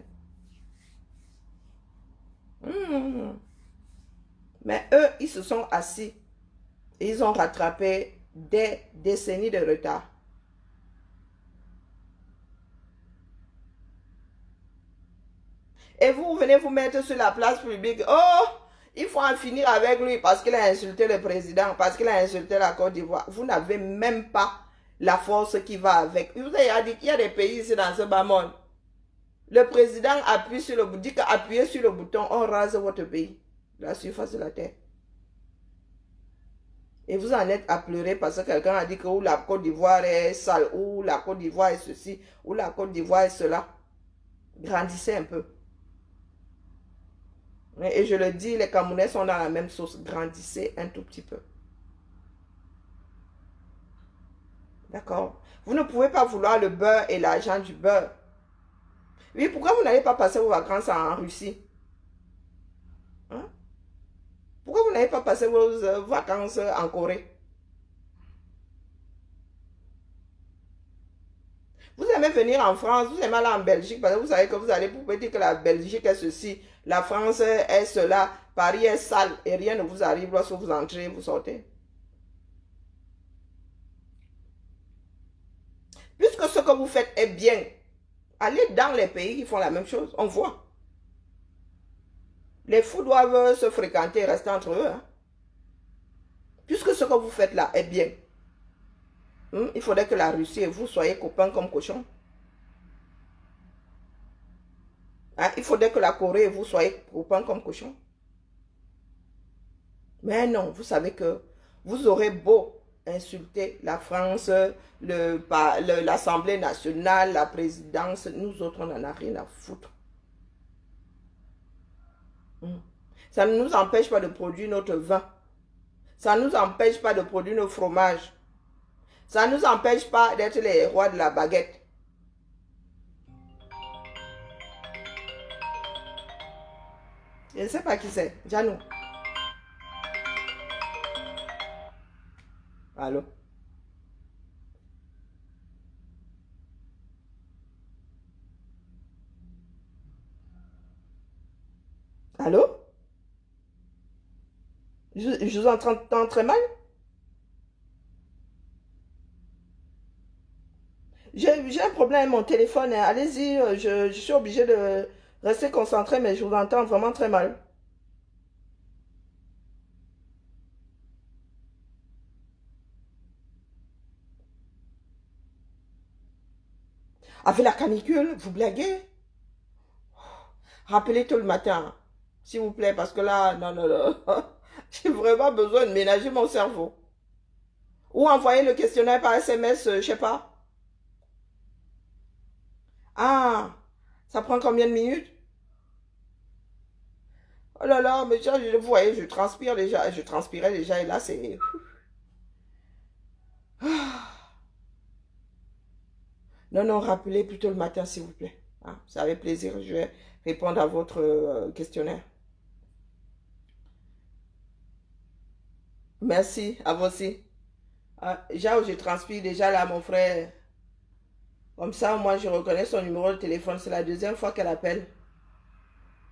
Hmm. Mais eux, ils se sont assis et ils ont rattrapé des décennies de retard. Et vous venez vous mettre sur la place publique. Oh, il faut en finir avec lui parce qu'il a insulté le président, parce qu'il a insulté la Côte d'Ivoire. Vous n'avez même pas la force qui va avec. Vous avez dit qu'il y a des pays ici dans ce bas monde. Le président appuie sur le bouton, dit qu'appuyez sur le bouton, on rase votre pays, la surface de la terre. Et vous en êtes à pleurer parce que quelqu'un a dit que ou la Côte d'Ivoire est sale, ou la Côte d'Ivoire est ceci, ou la Côte d'Ivoire est cela. Grandissez un peu. Et je le dis, les Camerounais sont dans la même sauce. Grandissez un tout petit peu. D'accord? Vous ne pouvez pas vouloir le beurre et l'argent du beurre. Oui, pourquoi vous n'allez pas passer vos vacances en Russie? Hein? Pourquoi vous n'allez pas passer vos vacances en Corée? Vous aimez venir en France, vous aimez aller en Belgique, parce que vous savez que vous allez pour dire que la Belgique est ceci, la France est cela, Paris est sale, et rien ne vous arrive lorsque vous entrez, vous sortez. Puisque ce que vous faites est bien, allez dans les pays qui font la même chose, on voit. Les fous doivent se fréquenter et rester entre eux. Hein. Puisque ce que vous faites là est bien, il faudrait que la Russie et vous soyez copains comme cochons. Hein, il faudrait que la Corée et vous soyez copains comme cochons. Mais non, vous savez que vous aurez beau insulter la France, l'Assemblée nationale, la présidence, nous autres, on n'en a rien à foutre. Ça ne nous empêche pas de produire notre vin. Ça ne nous empêche pas de produire nos fromages. Ça ne nous empêche pas d'être les rois de la baguette. Je ne sais pas qui c'est. Janou. Allô? Allô? Je vous entends très mal? J'ai un problème avec mon téléphone. Hein. Allez-y, je suis obligée de rester concentrée, mais je vous entends vraiment très mal. Avec la canicule, vous blaguez? Rappelez tout le matin, s'il vous plaît, parce que là, non, non, non. J'ai vraiment besoin de ménager mon cerveau. Ou envoyer le questionnaire par SMS, je sais pas. Ah, ça prend combien de minutes? Oh là là, mais vous voyez, je transpire déjà, je transpirais déjà, et là, c'est... Non, non, rappelez plutôt le matin, s'il vous plaît. Ah, ça avec plaisir, je vais répondre à votre questionnaire. Merci, à vous aussi. Ah, déjà, je transpire déjà là, mon frère. Comme ça, moi, je reconnais son numéro de téléphone. C'est la deuxième fois qu'elle appelle.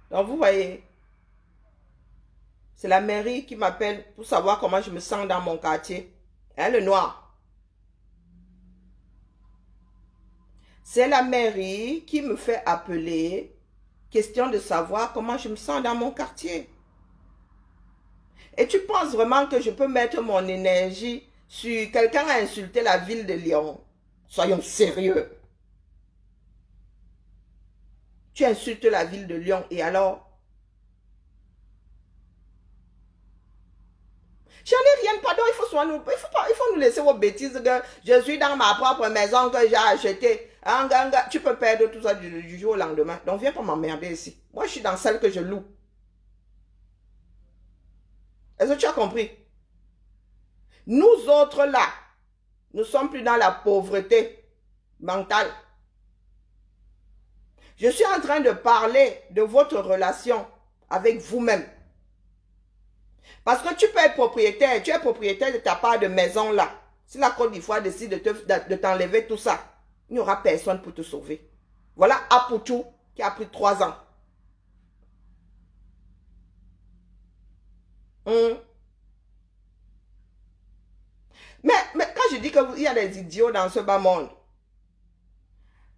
Donc, vous voyez, c'est la mairie qui m'appelle pour savoir comment je me sens dans mon quartier. Hein, le noir. C'est la mairie qui me fait appeler, question de savoir comment je me sens dans mon quartier. Et tu penses vraiment que je peux mettre mon énergie sur quelqu'un a insulté la ville de Lyon? Soyons sérieux. Tu insultes la ville de Lyon et alors? J'en ai rien, pardon, il faut nous laisser vos bêtises que je suis dans ma propre maison que j'ai achetée. Tu peux perdre tout ça du jour au lendemain. Donc viens pas m'emmerder ici. Moi, je suis dans celle que je loue. Est-ce que tu as compris? Nous autres là, nous ne sommes plus dans la pauvreté mentale. Je suis en train de parler de votre relation avec vous-même. Parce que tu peux être propriétaire, tu es propriétaire de ta part de maison là. Si la Côte d'Ivoire décide de t'enlever tout ça, il n'y aura personne pour te sauver. Voilà Apoutou qui a pris 3 ans. Hum. Mais quand je dis qu'il y a des idiots dans ce bas monde,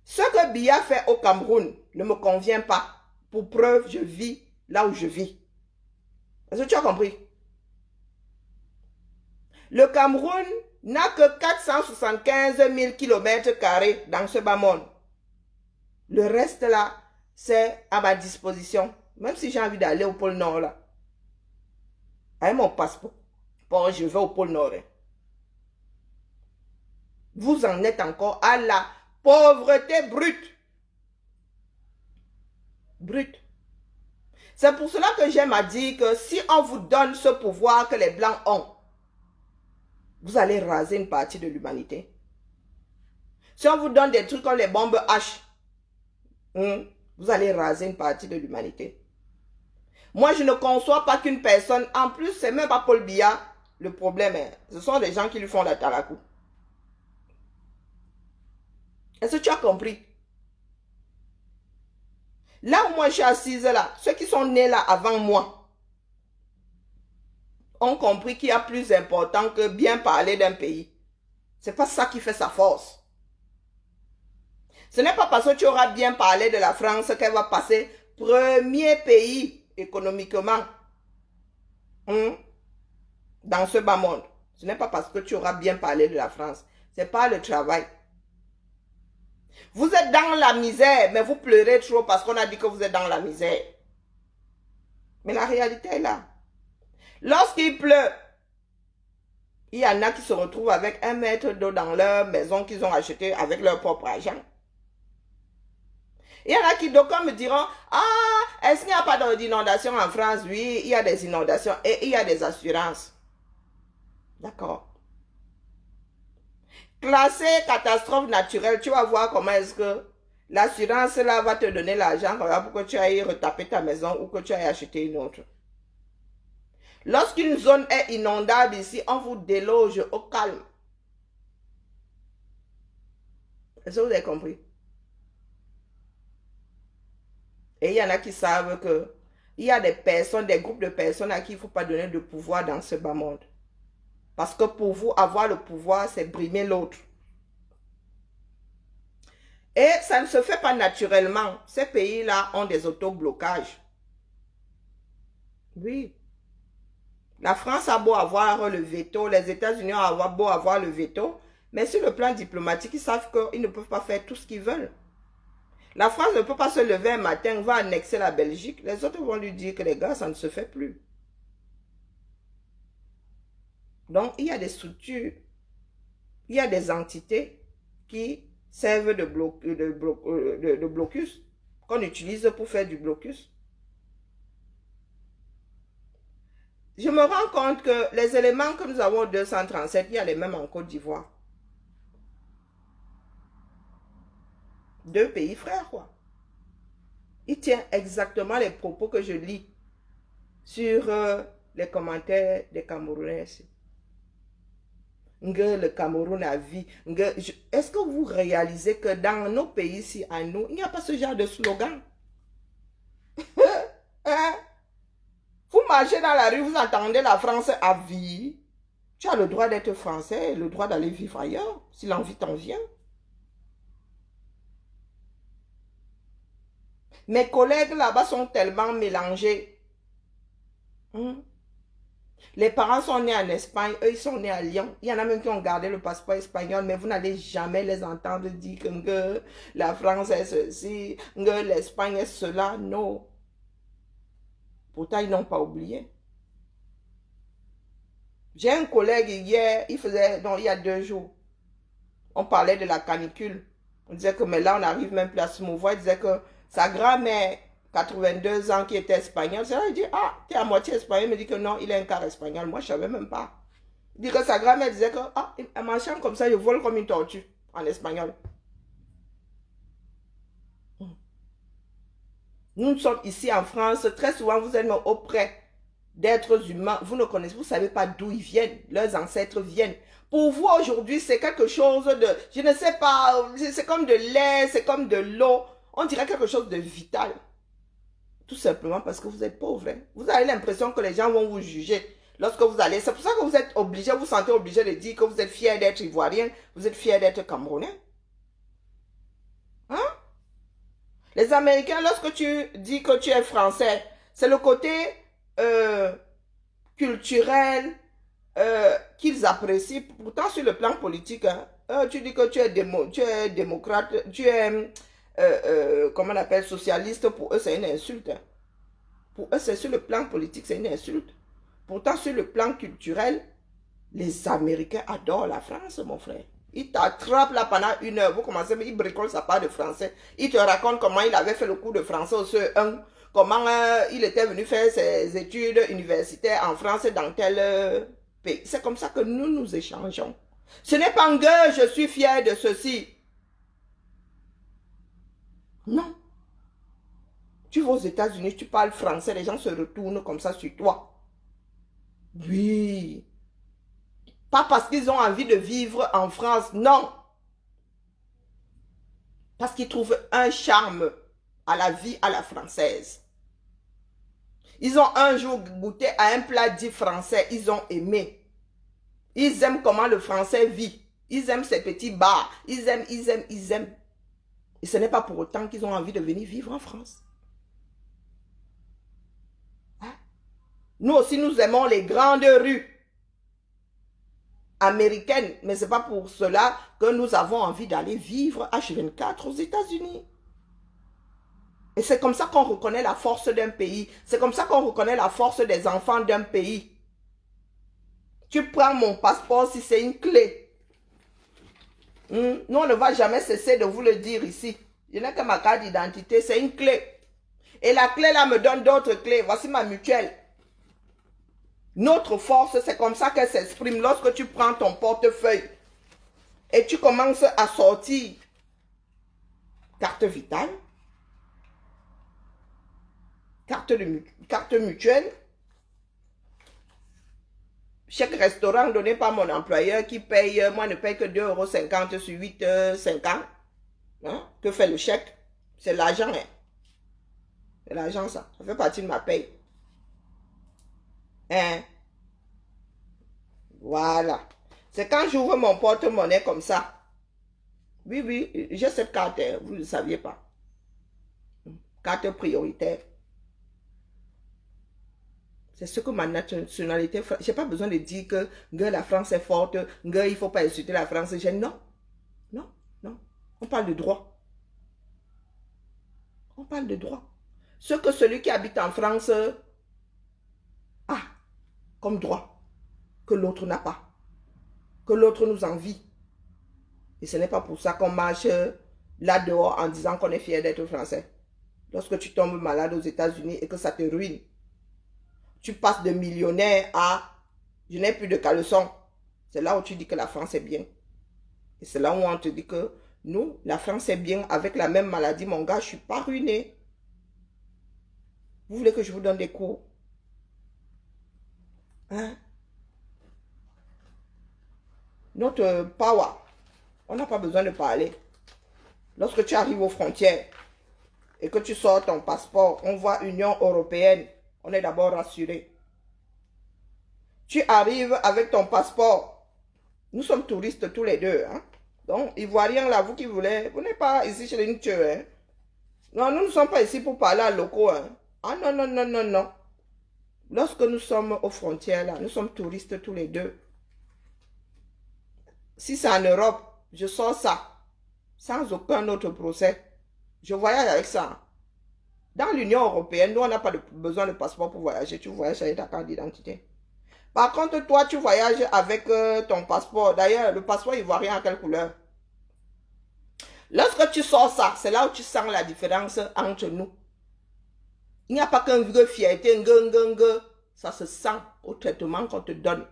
ce que Biya fait au Cameroun ne me convient pas. Pour preuve, je vis là où je vis. Est-ce que tu as compris? Le Cameroun n'a que 475 000 km² dans ce bas monde. Le reste là, c'est à ma disposition. Même si j'ai envie d'aller au pôle Nord là. Avec mon passeport, je vais au pôle Nord. Vous en êtes encore à la pauvreté brute. Brute. C'est pour cela que j'aime à dire que si on vous donne ce pouvoir que les Blancs ont, vous allez raser une partie de l'humanité. Si on vous donne des trucs comme les bombes H, vous allez raser une partie de l'humanité. Moi, je ne conçois pas qu'une personne, en plus, c'est même pas Paul Biya, le problème, ce sont des gens qui lui font la tarakou. Est-ce que tu as compris? Là où moi je suis assise là, ceux qui sont nés là avant moi ont compris qu'il y a plus important que bien parler d'un pays. C'est pas ça qui fait sa force. Ce n'est pas parce que tu auras bien parlé de la France qu'elle va passer premier pays économiquement dans ce bas monde. Ce n'est pas parce que tu auras bien parlé de la France. C'est pas le travail. Vous êtes dans la misère, mais vous pleurez trop parce qu'on a dit que vous êtes dans la misère. Mais la réalité est là. Lorsqu'il pleut, il y en a qui se retrouvent avec 1 mètre d'eau dans leur maison qu'ils ont acheté avec leur propre argent. Il y en a qui, d'aucuns me diront, ah, est-ce qu'il n'y a pas d'inondation en France? Oui, il y a des inondations et il y a des assurances. D'accord. Classé catastrophe naturelle, tu vas voir comment est-ce que l'assurance là va te donner l'argent pour que tu ailles retaper ta maison ou que tu ailles acheter une autre. Lorsqu'une zone est inondable ici, on vous déloge au calme. Est-ce que vous avez compris? Et il y en a qui savent que il y a des personnes, des groupes de personnes à qui il ne faut pas donner de pouvoir dans ce bas monde. Parce que pour vous, avoir le pouvoir, c'est brimer l'autre. Et ça ne se fait pas naturellement. Ces pays-là ont des autoblocages. Oui. La France a beau avoir le veto, les États-Unis ont beau avoir le veto, mais sur le plan diplomatique, ils savent qu'ils ne peuvent pas faire tout ce qu'ils veulent. La France ne peut pas se lever un matin, va annexer la Belgique. Les autres vont lui dire que les gars, ça ne se fait plus. Donc, il y a des structures, il y a des entités qui servent de blocus, qu'on utilise pour faire du blocus. Je me rends compte que les éléments que nous avons au 237, il y a les mêmes en Côte d'Ivoire. Deux pays frères, quoi. Il tient exactement les propos que je lis sur les commentaires des Camerounais. Le Cameroun a vie. Est-ce que vous réalisez que dans nos pays ici, à nous, il n'y a pas ce genre de slogan? Hein? Vous marchez dans la rue, vous entendez la France à vie. Tu as le droit d'être français, le droit d'aller vivre ailleurs, si l'envie t'en vient. Mes collègues là-bas sont tellement mélangés. Les parents sont nés en Espagne, eux ils sont nés à Lyon. Il y en a même qui ont gardé le passeport espagnol, mais vous n'allez jamais les entendre dire que la France est ceci, que l'Espagne est cela. Non. Pourtant, ils n'ont pas oublié. J'ai un collègue hier, il y a 2 jours, on parlait de la canicule. On disait que, mais là, on n'arrive même plus à se mouvoir. Il disait que sa grand-mère, 82 ans, qui était espagnole, c'est là, il dit, ah, tu es à moitié espagnol. Il me dit que non, il est un quart espagnol. Moi, je ne savais même pas. Il dit que sa grand-mère disait que, ah, en marchant comme ça, je vole comme une tortue, en espagnol. Nous sommes ici en France, très souvent, vous êtes auprès d'êtres humains, vous ne connaissez, vous ne savez pas d'où ils viennent, leurs ancêtres viennent. Pour vous, aujourd'hui, c'est quelque chose de, je ne sais pas, c'est comme de l'air, c'est comme de l'eau. On dirait quelque chose de vital. Tout simplement parce que vous êtes pauvre. Hein. Vous avez l'impression que les gens vont vous juger lorsque vous allez. C'est pour ça que vous êtes obligé, vous sentez obligé de dire que vous êtes fier d'être ivoirien, vous êtes fier d'être camerounais. Hein? Les Américains, lorsque tu dis que tu es français, c'est le côté culturel qu'ils apprécient. Pourtant, sur le plan politique, hein, tu dis que tu es démocrate, tu es, comment on appelle, socialiste, pour eux, c'est une insulte. Hein. Pour eux, c'est sur le plan politique, c'est une insulte. Pourtant, sur le plan culturel, les Américains adorent la France, mon frère. Ils t'attrapent là pendant 1 heure. Vous commencez, mais ils bricolent sa part de français. Ils te racontent comment il avait fait le cours de français au CE1. Comment il était venu faire ses études universitaires en France dans tel pays. C'est comme ça que nous échangeons. Ce n'est pas que je suis fier de ceci. Non. Tu vas aux États-Unis, tu parles français, les gens se retournent comme ça sur toi. Oui. Pas parce qu'ils ont envie de vivre en France, non. Parce qu'ils trouvent un charme à la vie à la française. Ils ont un jour goûté à un plat dit français, ils ont aimé. Ils aiment comment le français vit. Ils aiment ses petits bars. Ils aiment. Et ce n'est pas pour autant qu'ils ont envie de venir vivre en France. Hein? Nous aussi, nous aimons les grandes rues américaine, mais ce n'est pas pour cela que nous avons envie d'aller vivre H24 aux États-Unis. Et c'est comme ça qu'on reconnaît la force d'un pays. C'est comme ça qu'on reconnaît la force des enfants d'un pays. Tu prends mon passeport si c'est une clé. Nous, on ne va jamais cesser de vous le dire ici. Je n'ai que ma carte d'identité, c'est une clé. Et la clé là me donne d'autres clés. Voici ma mutuelle. Notre force, c'est comme ça qu'elle s'exprime lorsque tu prends ton portefeuille et tu commences à sortir carte vitale, carte mutuelle, chèque restaurant donné par mon employeur qui paye, moi ne paye que 2,50 € sur 8,50 €. Hein? Que fait le chèque? C'est l'argent. Hein? C'est l'argent ça. Ça fait partie de ma paye. Hein? Voilà. C'est quand j'ouvre mon porte-monnaie comme ça. Oui, oui, j'ai cette carte, hein, vous ne saviez pas. Carte prioritaire. C'est ce que ma nationalité fait. Je n'ai pas besoin de dire que la France est forte, il ne faut pas insulter la France. Non, non, non. On parle de droit. On parle de droit. Ce que celui qui habite en France a comme droit, que l'autre n'a pas, que l'autre nous envie. Et ce n'est pas pour ça qu'on marche là dehors en disant qu'on est fier d'être français. Lorsque tu tombes malade aux États-Unis et que ça te ruine, tu passes de millionnaire à je n'ai plus de caleçon. C'est là où tu dis que la France est bien. Et c'est là où on te dit que nous, la France est bien avec la même maladie. Mon gars, je ne suis pas ruiné. Vous voulez que je vous donne des cours? Hein? Notre power, on n'a pas besoin de parler. Lorsque tu arrives aux frontières et que tu sors ton passeport, on voit Union européenne, on est d'abord rassuré. Tu arrives avec ton passeport. Nous sommes touristes tous les deux. Hein? Donc, Ivoiriens là, vous qui voulez, vous n'êtes pas ici chez les Nutcheux. Hein? Non, nous ne sommes pas ici pour parler à locaux. Hein? Ah non, non, non, non, non. Lorsque nous sommes aux frontières là, nous sommes touristes tous les deux. Si c'est en Europe, je sors ça, sans aucun autre procès. Je voyage avec ça. Dans l'Union européenne, nous, on n'a pas besoin de passeport pour voyager. Tu voyages avec ta carte d'identité. Par contre, toi, tu voyages avec ton passeport. D'ailleurs, le passeport ivoirien à quelle couleur? Lorsque tu sors ça, c'est là où tu sens la différence entre nous. Il n'y a pas qu'un vieux fierté, ça se sent au traitement qu'on te donne.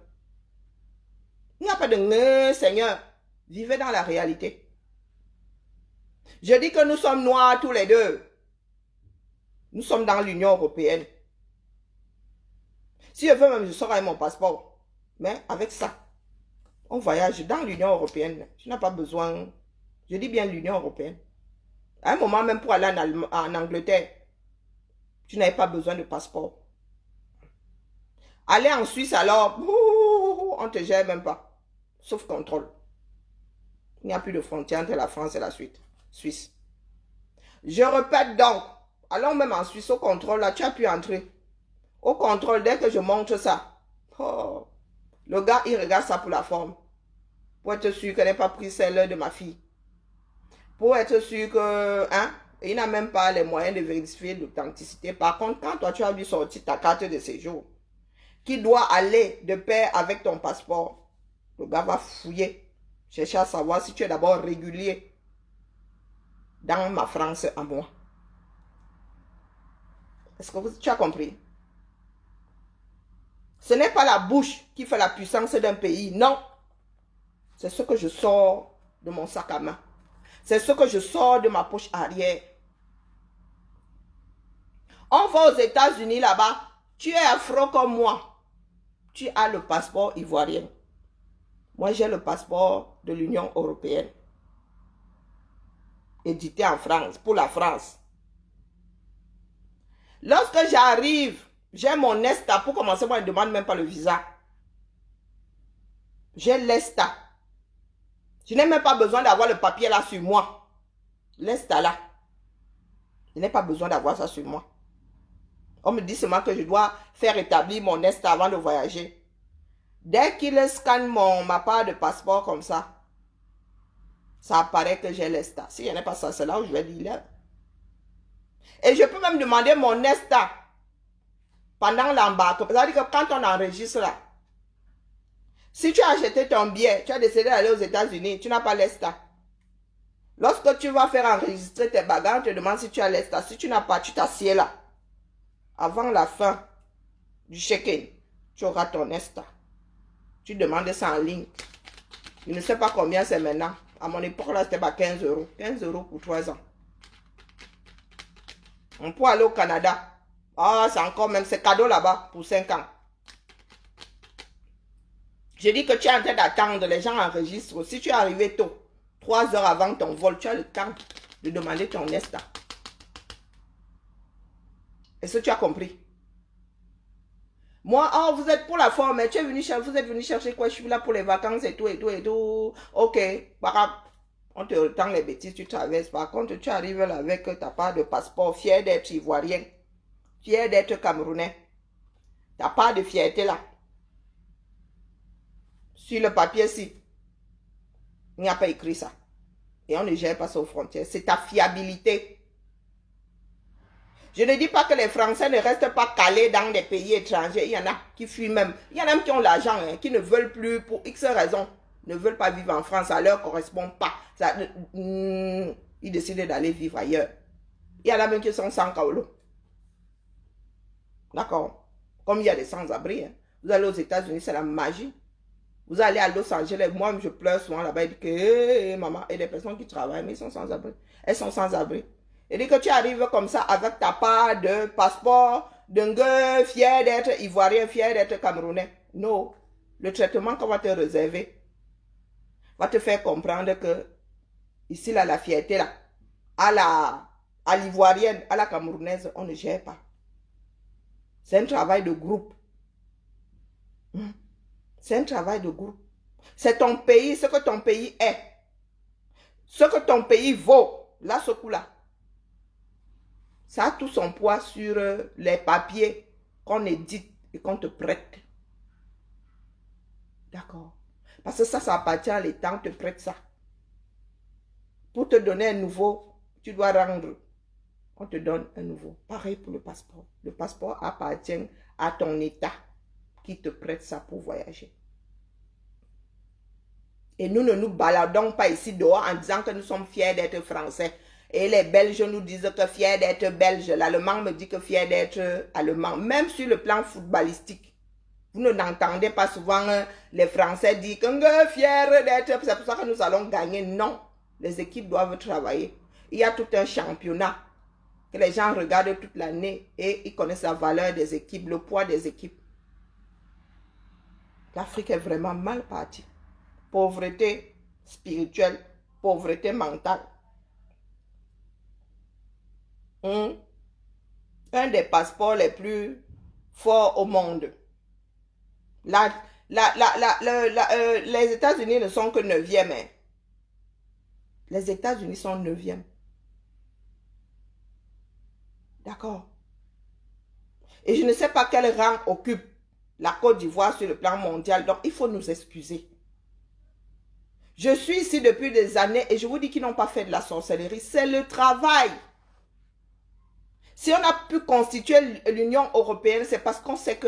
Il n'y a pas de Seigneur. Vivez dans la réalité. Je dis que nous sommes noirs tous les deux. Nous sommes dans l'Union européenne. Si je veux même, je sors avec mon passeport. Mais avec ça, on voyage dans l'Union européenne. Tu n'as pas besoin, je dis bien l'Union européenne. À un moment, même pour aller en Angleterre, tu n'avais pas besoin de passeport. Aller en Suisse alors, on ne te gère même pas. Sauf contrôle. Il n'y a plus de frontière entre la France et la Suisse. Je répète donc, allons même en Suisse au contrôle, là, tu as pu entrer. Au contrôle, dès que je montre ça, oh, le gars, il regarde ça pour la forme. Pour être sûr qu'elle n'ait pas pris celle de ma fille. Pour être sûr que, hein, il n'a même pas les moyens de vérifier l'authenticité. Par contre, quand toi, tu as dû sortir ta carte de séjour, qui doit aller de pair avec ton passeport, le gars va fouiller, chercher à savoir si tu es d'abord régulier dans ma France à moi. Est-ce que tu as compris? Ce n'est pas la bouche qui fait la puissance d'un pays, non. C'est ce que je sors de mon sac à main. C'est ce que je sors de ma poche arrière. On va aux États-Unis là-bas, tu es afro comme moi. Tu as le passeport ivoirien. Moi, j'ai le passeport de l'Union européenne. Édité en France, pour la France. Lorsque j'arrive, j'ai mon ESTA. Pour commencer, moi, je ne demande même pas le visa. J'ai l'ESTA. Je n'ai même pas besoin d'avoir le papier là sur moi. L'ESTA là. Je n'ai pas besoin d'avoir ça sur moi. On me dit seulement que je dois faire établir mon ESTA avant de voyager. Dès qu'il scanne ma part de passeport comme ça apparaît que j'ai l'ESTA. Si je n'ai pas ça, c'est là où je vais dire. Et je peux même demander mon ESTA pendant l'embarquement. C'est-à-dire que quand on enregistre là, si tu as acheté ton billet, tu as décidé d'aller aux États-Unis, tu n'as pas l'ESTA. Lorsque tu vas faire enregistrer tes bagages, on te demande si tu as l'ESTA. Si tu n'as pas, tu t'assieds là. Avant la fin du check-in, tu auras ton ESTA. Tu demandes ça en ligne. Je ne sais pas combien c'est maintenant. À mon époque, là, c'était pas 15 €. 15 € pour 3 ans. On peut aller au Canada. Ah, c'est encore même, c'est cadeau là-bas pour 5 ans. Je dis que tu es en train d'attendre, les gens enregistrent. Si tu es arrivé tôt, 3 heures avant ton vol, tu as le temps de demander ton ESTA. Est-ce que tu as compris? Moi, oh, vous êtes pour la forme, mais vous êtes venu chercher quoi? Je suis là pour les vacances et tout, et tout, et tout. Ok, On te retend les bêtises, tu traverses. Par contre, tu arrives là avec ta part de passeport, fier d'être ivoirien, fier d'être camerounais. Ta part de fierté là. Sur le papier, si. Il n'y a pas écrit ça. Et on ne gère pas ça aux frontières. C'est ta fiabilité. Je ne dis pas que les Français ne restent pas calés dans des pays étrangers. Il y en a qui fuient même. Il y en a même qui ont l'argent, hein, qui ne veulent plus, pour X raisons, ne veulent pas vivre en France. Ça ne leur correspond pas. Ils décident d'aller vivre ailleurs. Il y en a même qui sont sans kaolo. D'accord? Comme il y a des sans-abri. Hein. Vous allez aux États-Unis, c'est la magie. Vous allez à Los Angeles, moi je pleure souvent là-bas, il dit que maman, et des personnes qui travaillent, mais ils sont sans abri. Elles sont sans abri. Et dit que tu arrives comme ça avec ta part de passeport, d'un gars fier d'être ivoirien, fier d'être camerounais. Non. Le traitement qu'on va te réserver va te faire comprendre que ici, là, la fierté, là, à l'ivoirienne, à la camerounaise, on ne gère pas. C'est un travail de groupe. C'est un travail de groupe. C'est ton pays, ce que ton pays est. Ce que ton pays vaut, là, ce coup-là. Ça a tout son poids sur les papiers qu'on édite et qu'on te prête. D'accord. Parce que ça appartient à l'État, on te prête ça. Pour te donner un nouveau, tu dois rendre. On te donne un nouveau. Pareil pour le passeport. Le passeport appartient à ton État qui te prête ça pour voyager. Et nous ne nous baladons pas ici dehors en disant que nous sommes fiers d'être français. Et les Belges nous disent que fiers d'être belges. L'Allemand me dit que fiers d'être allemand. Même sur le plan footballistique. Vous n'entendez pas souvent les Français dire que fiers d'être... C'est pour ça que nous allons gagner. Non. Les équipes doivent travailler. Il y a tout un championnat que les gens regardent toute l'année et ils connaissent la valeur des équipes, le poids des équipes. L'Afrique est vraiment mal partie. Pauvreté spirituelle, pauvreté mentale. Un des passeports les plus forts au monde. Les États-Unis ne sont que 9e. Hein. Les États-Unis sont 9e. D'accord. Et je ne sais pas quel rang occupe la Côte d'Ivoire sur le plan mondial. Donc, il faut nous excuser. Je suis ici depuis des années et je vous dis qu'ils n'ont pas fait de la sorcellerie. C'est le travail. Si on a pu constituer l'Union européenne, c'est parce qu'on sait que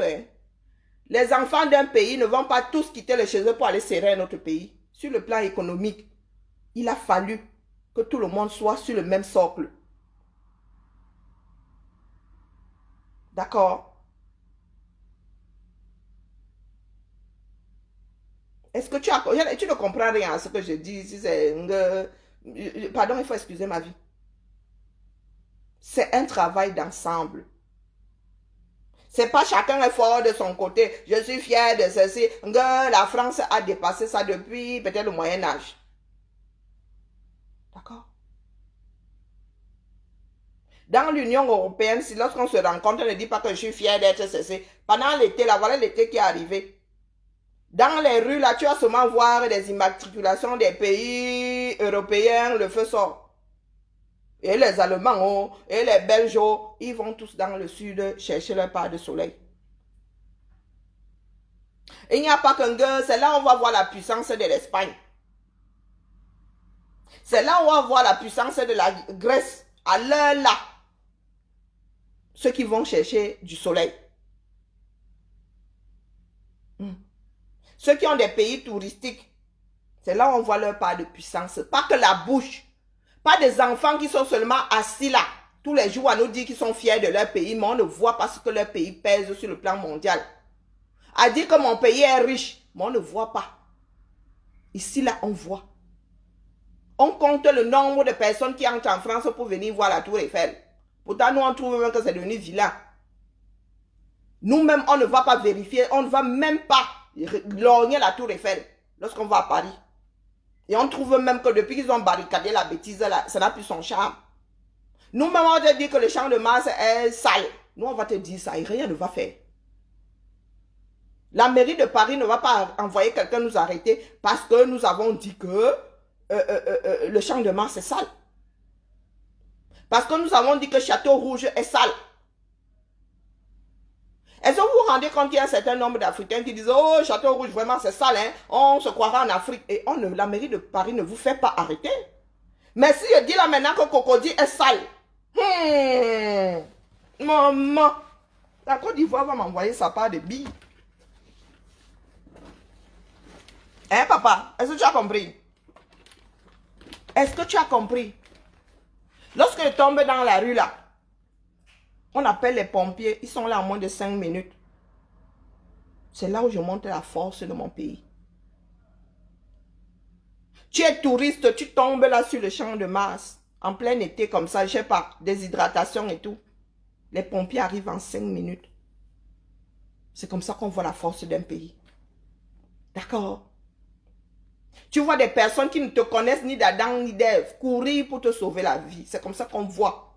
les enfants d'un pays ne vont pas tous quitter le chez eux pour aller serrer un autre pays. Sur le plan économique, il a fallu que tout le monde soit sur le même socle. D'accord? Est-ce que tu ne comprends rien à ce que je dis? Si pardon, il faut excuser ma vie. C'est un travail d'ensemble. C'est pas chacun est fort de son côté. Je suis fier de ceci. La France a dépassé ça depuis peut-être le Moyen-Âge. D'accord? Dans l'Union européenne, si lorsqu'on se rencontre, on ne dit pas que je suis fier d'être ceci. Pendant l'été, là, voilà l'été qui est arrivé. Dans les rues, là, tu vas seulement voir des immatriculations des pays européens, le feu sort. Et les Allemands, et les Belges, ils vont tous dans le sud chercher leur part de soleil. Il n'y a pas qu'un gars, c'est là où on va voir la puissance de l'Espagne. C'est là où on va voir la puissance de la Grèce. À l'heure là, ceux qui vont chercher du soleil. Ceux qui ont des pays touristiques, c'est là où on voit leur part de puissance. Pas que la bouche. Pas des enfants qui sont seulement assis là, tous les jours à nous dire qu'ils sont fiers de leur pays, mais on ne voit pas ce que leur pays pèse sur le plan mondial. À dire que mon pays est riche, mais on ne voit pas. Ici là, on voit. On compte le nombre de personnes qui entrent en France pour venir voir la Tour Eiffel. Pourtant, nous, on trouve même que c'est devenu vilain. Nous-mêmes, on ne va pas vérifier, on ne va même pas lorgner la Tour Eiffel lorsqu'on va à Paris. Et on trouve même que depuis qu'ils ont barricadé la bêtise, là, ça n'a plus son charme. Nous-mêmes, on va te dire que le champ de Mars est sale. Nous, on va te dire ça et rien ne va faire. La mairie de Paris ne va pas envoyer quelqu'un nous arrêter parce que nous avons dit que le Champ de Mars est sale. Parce que nous avons dit que Château Rouge est sale. Est-ce que vous vous rendez compte qu'il y a un certain nombre d'Africains qui disent « Oh, Château Rouge, vraiment, c'est sale, hein? On se croira en Afrique. » Et la mairie de Paris ne vous fait pas arrêter. Mais si je dis là maintenant que Cocody est sale, maman, la Côte d'Ivoire va m'envoyer sa part de billes. Hein, papa? Est-ce que tu as compris? Est-ce que tu as compris? Lorsque je tombe dans la rue là, on appelle les pompiers, ils sont là en moins de 5 minutes. C'est là où je montre la force de mon pays. Tu es touriste, tu tombes là sur le Champ de Mars, en plein été comme ça, je sais pas, déshydratation et tout. Les pompiers arrivent en 5 minutes. C'est comme ça qu'on voit la force d'un pays. D'accord? Tu vois des personnes qui ne te connaissent ni d'Adam ni d'Ève courir pour te sauver la vie. C'est comme ça qu'on voit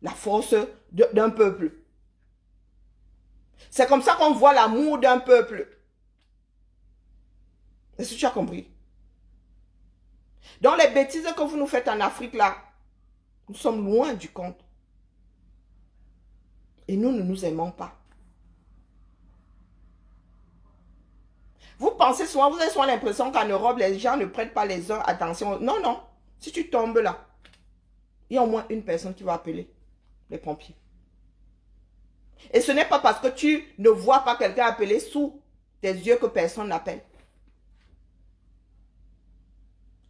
la force d'un peuple. C'est comme ça qu'on voit l'amour d'un peuple. Est-ce que tu as compris? Donc les bêtises que vous nous faites en Afrique là, nous sommes loin du compte. Et nous ne nous aimons pas. Vous pensez souvent, vous avez souvent l'impression qu'en Europe, les gens ne prêtent pas les uns attention. Non, non. Si tu tombes là, il y a au moins une personne qui va appeler les pompiers. Et ce n'est pas parce que tu ne vois pas quelqu'un appeler sous tes yeux que personne n'appelle.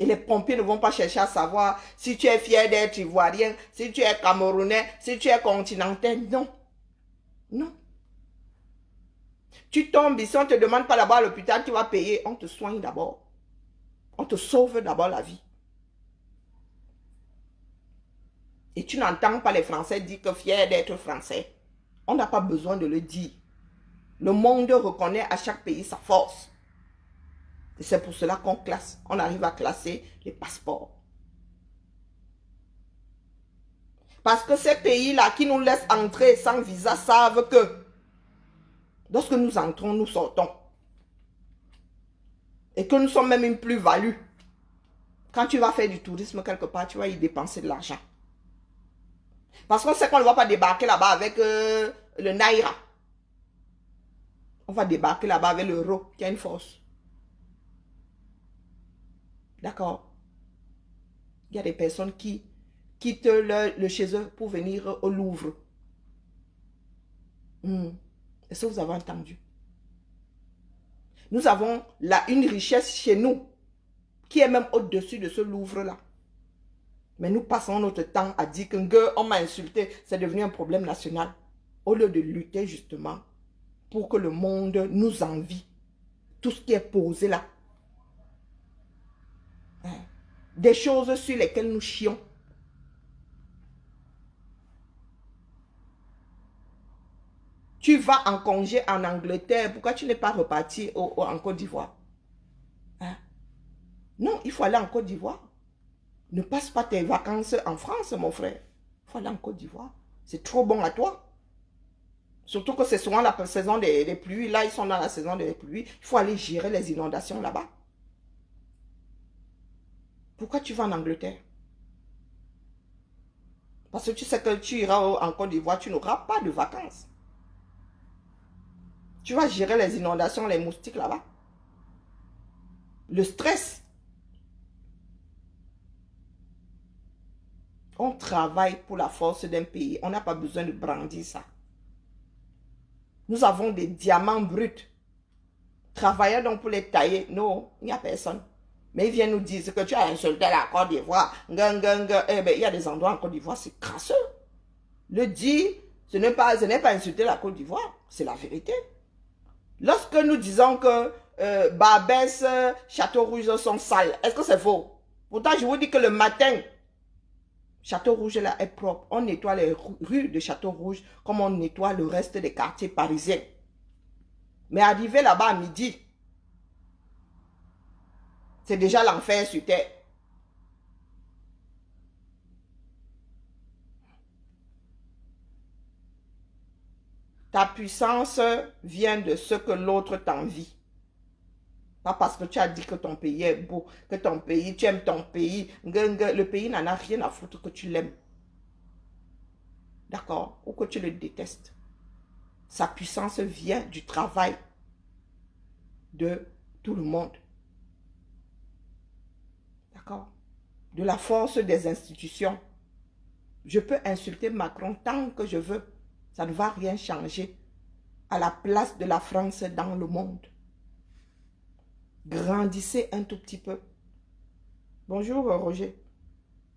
Et les pompiers ne vont pas chercher à savoir si tu es fier d'être ivoirien, si tu es camerounais, si tu es continental. Non. Non. Tu tombes, si on ne te demande pas d'abord à l'hôpital, tu vas payer. On te soigne d'abord. On te sauve d'abord la vie. Et tu n'entends pas les Français dire que fier d'être français. On n'a pas besoin de le dire. Le monde reconnaît à chaque pays sa force. Et c'est pour cela qu'on classe. On arrive à classer les passeports. Parce que ces pays-là qui nous laissent entrer sans visa savent que lorsque nous entrons, nous sortons. Et que nous sommes même une plus-value. Quand tu vas faire du tourisme quelque part, tu vas y dépenser de l'argent. Parce qu'on sait qu'on ne va pas débarquer là-bas avec le Naira. On va débarquer là-bas avec l'euro qui a une force. D'accord? Il y a des personnes qui quittent le chez eux pour venir au Louvre. Est-ce que vous avez entendu? Nous avons là une richesse chez nous qui est même au-dessus de ce Louvre-là. Mais nous passons notre temps à dire qu'on m'a insulté. C'est devenu un problème national. Au lieu de lutter justement pour que le monde nous envie. Tout ce qui est posé là. Des choses sur lesquelles nous chions. Tu vas en congé en Angleterre. Pourquoi tu n'es pas reparti en Côte d'Ivoire? Non, il faut aller en Côte d'Ivoire. Ne passe pas tes vacances en France, mon frère. Il faut aller en Côte d'Ivoire. C'est trop bon à toi. Surtout que c'est souvent la saison des pluies. Là, ils sont dans la saison des pluies. Il faut aller gérer les inondations là-bas. Pourquoi tu vas en Angleterre? Parce que tu sais que tu iras en Côte d'Ivoire, tu n'auras pas de vacances. Tu vas gérer les inondations, les moustiques là-bas. Le stress. On travaille pour la force d'un pays. On n'a pas besoin de brandir ça. Nous avons des diamants bruts. Travaillons donc pour les tailler. Non, il n'y a personne. Mais ils viennent nous dire que tu as insulté la Côte d'Ivoire. Eh bien, il y a des endroits en Côte d'Ivoire, c'est crasseux. Le dire, ce n'est pas insulter la Côte d'Ivoire. C'est la vérité. Lorsque nous disons que Barbès, Château Rouge sont sales, est-ce que c'est faux? Pourtant, je vous dis que le matin, Château Rouge là est propre. On nettoie les rues de Château Rouge comme on nettoie le reste des quartiers parisiens. Mais arrivé là-bas à midi, c'est déjà l'enfer sur terre. Ta puissance vient de ce que l'autre t'envie. Pas parce que tu as dit que ton pays est beau, que ton pays, tu aimes ton pays. Le pays n'en a rien à foutre que tu l'aimes. D'accord? Ou que tu le détestes. Sa puissance vient du travail de tout le monde. D'accord? De la force des institutions. Je peux insulter Macron tant que je veux. Ça ne va rien changer à la place de la France dans le monde. Grandissez un tout petit peu. Bonjour Roger.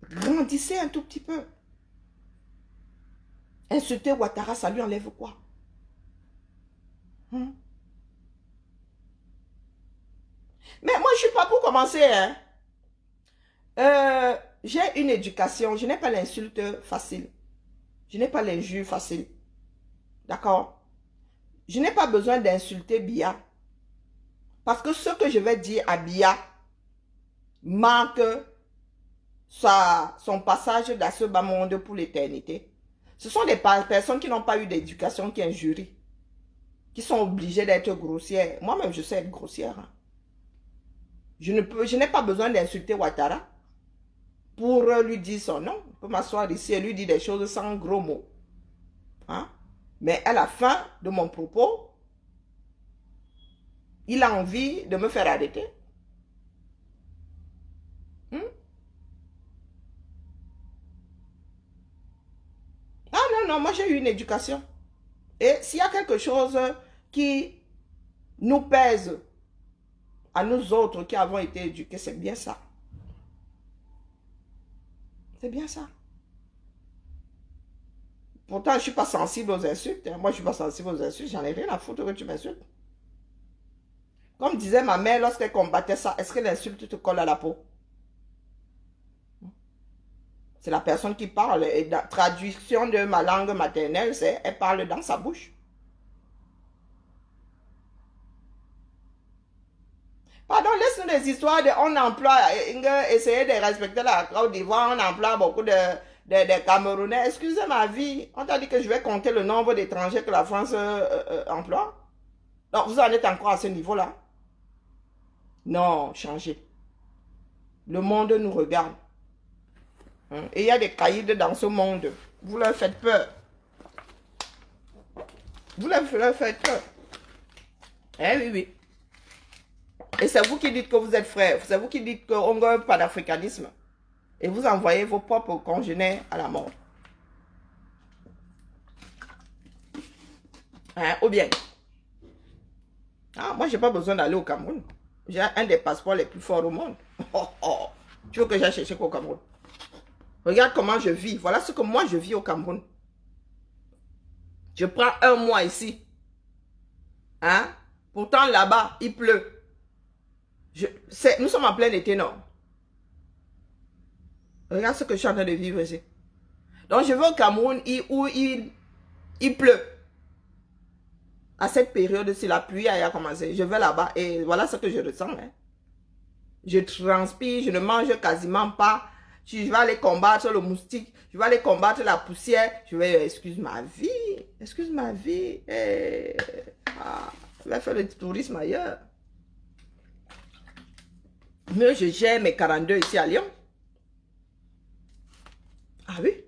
Grandissez un tout petit peu. Insulter Ouattara, ça lui enlève quoi? Mais moi, je ne suis pas pour commencer. Hein. J'ai une éducation. Je n'ai pas l'insulte facile. Je n'ai pas l'injure facile. D'accord? Je n'ai pas besoin d'insulter Bia. Parce que ce que je vais dire à Bia marque son passage dans ce bas monde pour l'éternité. Ce sont des personnes qui n'ont pas eu d'éducation qui injurient. Qui sont obligées d'être grossières. Moi-même, je sais être grossière. Hein. Je n'ai pas besoin d'insulter Ouattara pour lui dire son nom. Je peux m'asseoir ici et lui dire des choses sans gros mots. Hein? Mais à la fin de mon propos, il a envie de me faire arrêter. Ah non, moi j'ai eu une éducation. Et s'il y a quelque chose qui nous pèse à nous autres qui avons été éduqués, c'est bien ça. C'est bien ça. Pourtant, je ne suis pas sensible aux insultes. Moi, je ne suis pas sensible aux insultes. J'en ai rien à foutre que tu m'insultes. Comme disait ma mère lorsqu'elle combattait ça, est-ce que l'insulte te colle à la peau? C'est la personne qui parle. Et la traduction de ma langue maternelle, c'est elle parle dans sa bouche. Pardon, laisse-nous des histoires de on emploie, essayer de respecter la Côte d'Ivoire, on emploie beaucoup de Camerounais. Excusez ma vie, on t'a dit que je vais compter le nombre d'étrangers que la France emploie. Donc vous en êtes encore à ce niveau-là? Non, changez. Le monde nous regarde. Et il y a des caïds dans ce monde. Vous leur faites peur. Vous leur faites peur. Eh oui, oui. Et c'est vous qui dites que vous êtes frères. C'est vous qui dites qu'on veut pas d'africanisme. Et vous envoyez vos propres congénères à la mort. Hein, ou bien. Ah, moi, je n'ai pas besoin d'aller au Cameroun. J'ai un des passeports les plus forts au monde. Oh, oh. Tu veux que j'aille chercher quoi au Cameroun? Regarde comment je vis. Voilà ce que moi, je vis au Cameroun. Je prends un mois ici. Hein? Pourtant, là-bas, il pleut. Nous sommes en plein été, non? Regarde ce que je suis en train de vivre ici. Donc, je vais au Cameroun où il pleut. À cette période-ci, la pluie a commencé. Je vais là-bas et voilà ce que je ressens. Hein. Je transpire, je ne mange quasiment pas. Je vais aller combattre le moustique. Je vais aller combattre la poussière. Je vais, excuse ma vie. Excuse ma vie. Je vais faire le tourisme ailleurs. Mais je gère mes 42 ici à Lyon. Ah oui?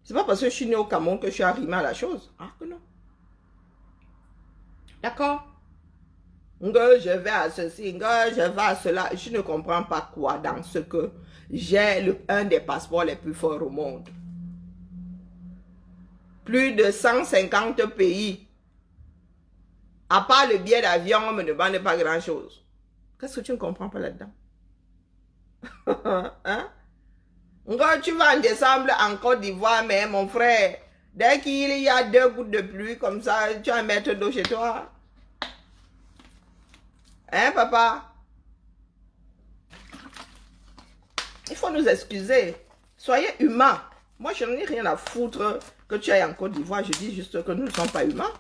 C'est pas parce que je suis né au Cameroun que je suis arrimé à la chose. Ah que non. D'accord? Je vais à ceci, je vais à cela. Je ne comprends pas quoi dans ce que j'ai un des passeports les plus forts au monde. Plus de 150 pays. À part le billet d'avion, on me demande pas grand-chose. Qu'est-ce que tu ne comprends pas là-dedans? Hein? Tu vas en décembre en Côte d'Ivoire, mais mon frère, dès qu'il y a 2 gouttes de pluie comme ça, tu vas mettre d'eau chez toi. Hein, papa? Il faut nous excuser. Soyez humains. Moi, je n'en ai rien à foutre que tu ailles en Côte d'Ivoire. Je dis juste que nous ne sommes pas humains.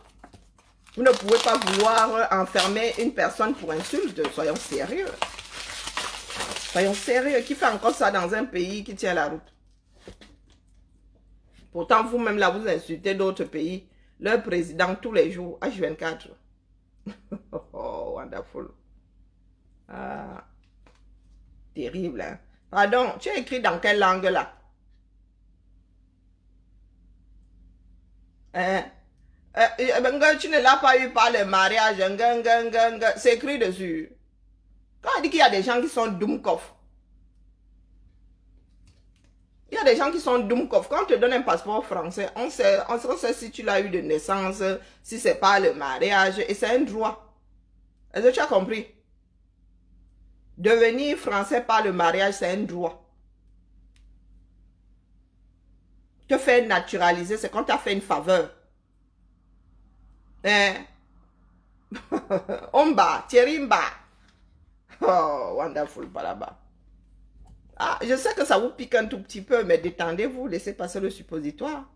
Vous ne pouvez pas vouloir enfermer une personne pour insulte. Soyons sérieux. Soyons sérieux. Qui fait encore ça dans un pays qui tient la route? Pourtant, vous-même, là, vous insultez d'autres pays. Leur président tous les jours, H24. wonderful. Ah, terrible, hein. Pardon, tu as écrit dans quelle langue là? Hein? Tu ne l'as pas eu par le mariage. C'est écrit dessus. Quand on dit qu'il y a des gens qui sont Dumkov, il y a des gens qui sont Dumkov. Quand on te donne un passeport français, on sait si tu l'as eu de naissance, si c'est pas le mariage, et c'est un droit. Est-ce que tu as compris? Devenir français par le mariage, c'est un droit. Te faire naturaliser, c'est quand tu as fait une faveur. Hein? Omba, Thierry-mba. Oh, wonderful, là-bas. Ah, je sais que ça vous pique un tout petit peu, mais détendez-vous, laissez passer le suppositoire.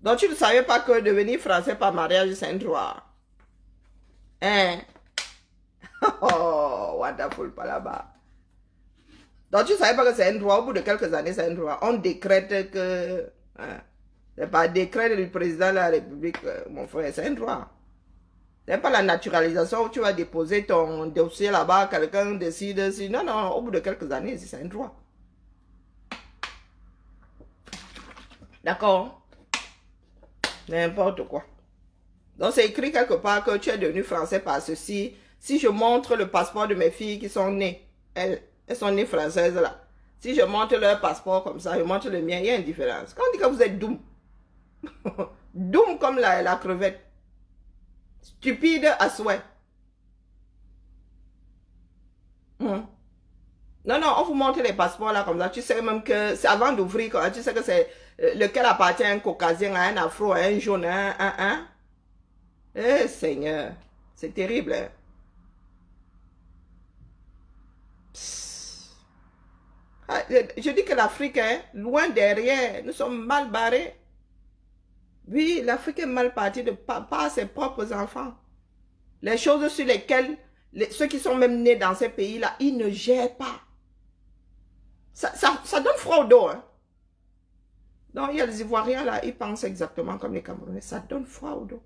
Donc, tu ne savais pas que devenir français par mariage, c'est un droit. Hein? Oh, wonderful, là-bas. Donc, tu ne savais pas que c'est un droit. Au bout de quelques années, c'est un droit. On décrète que... Hein, c'est pas décret du président de la République, mon frère, c'est un droit. C'est pas la naturalisation où tu vas déposer ton dossier là-bas, quelqu'un décide si... Non, non, au bout de quelques années, c'est un droit. D'accord? N'importe quoi. Donc, c'est écrit quelque part que tu es devenu français par ceci. Si je montre le passeport de mes filles qui sont nées, elles sont nées françaises là. Si je montre leur passeport comme ça, je montre le mien, il y a une différence. Quand on dit que vous êtes doux, doux comme la crevette, stupide à souhait. Non, non, on vous montre les passeports là comme ça. Tu sais même que c'est avant d'ouvrir, tu sais que c'est lequel appartient à un caucasien, à un afro, à un jaune, à un. Eh Seigneur, c'est terrible. Hein? Ah, je dis que l'Afrique est loin derrière. Nous sommes mal barrés. Oui, l'Afrique est mal partie par ses propres enfants. Les choses sur lesquelles ceux qui sont même nés dans ces pays-là, ils ne gèrent pas. Ça donne froid au dos. Hein? Donc, il y a les Ivoiriens là, ils pensent exactement comme les Camerounais. Ça donne froid au dos.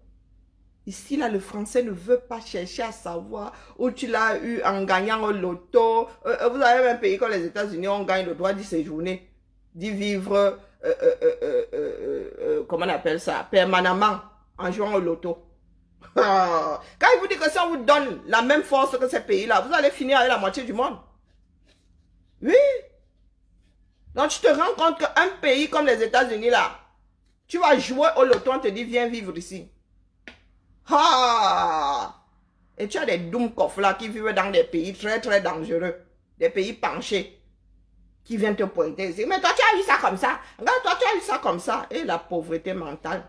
Ici, là, le français ne veut pas chercher à savoir où tu l'as eu en gagnant au loto. Vous avez un pays comme les États-Unis, on gagne le droit d'y séjourner, d'y vivre, comment on appelle ça, permanemment, en jouant au loto. Quand il vous dit que si on vous donne la même force que ces pays-là, vous allez finir avec la moitié du monde. Oui. Donc, tu te rends compte qu'un pays comme les États-Unis, là, tu vas jouer au loto, on te dit, viens vivre ici. Ah! Et tu as des Dumkov là qui vivent dans des pays très très dangereux, des pays penchés, qui viennent te pointer ici. Mais toi tu as eu ça comme ça, regarde toi tu as eu ça comme ça. Et la pauvreté mentale.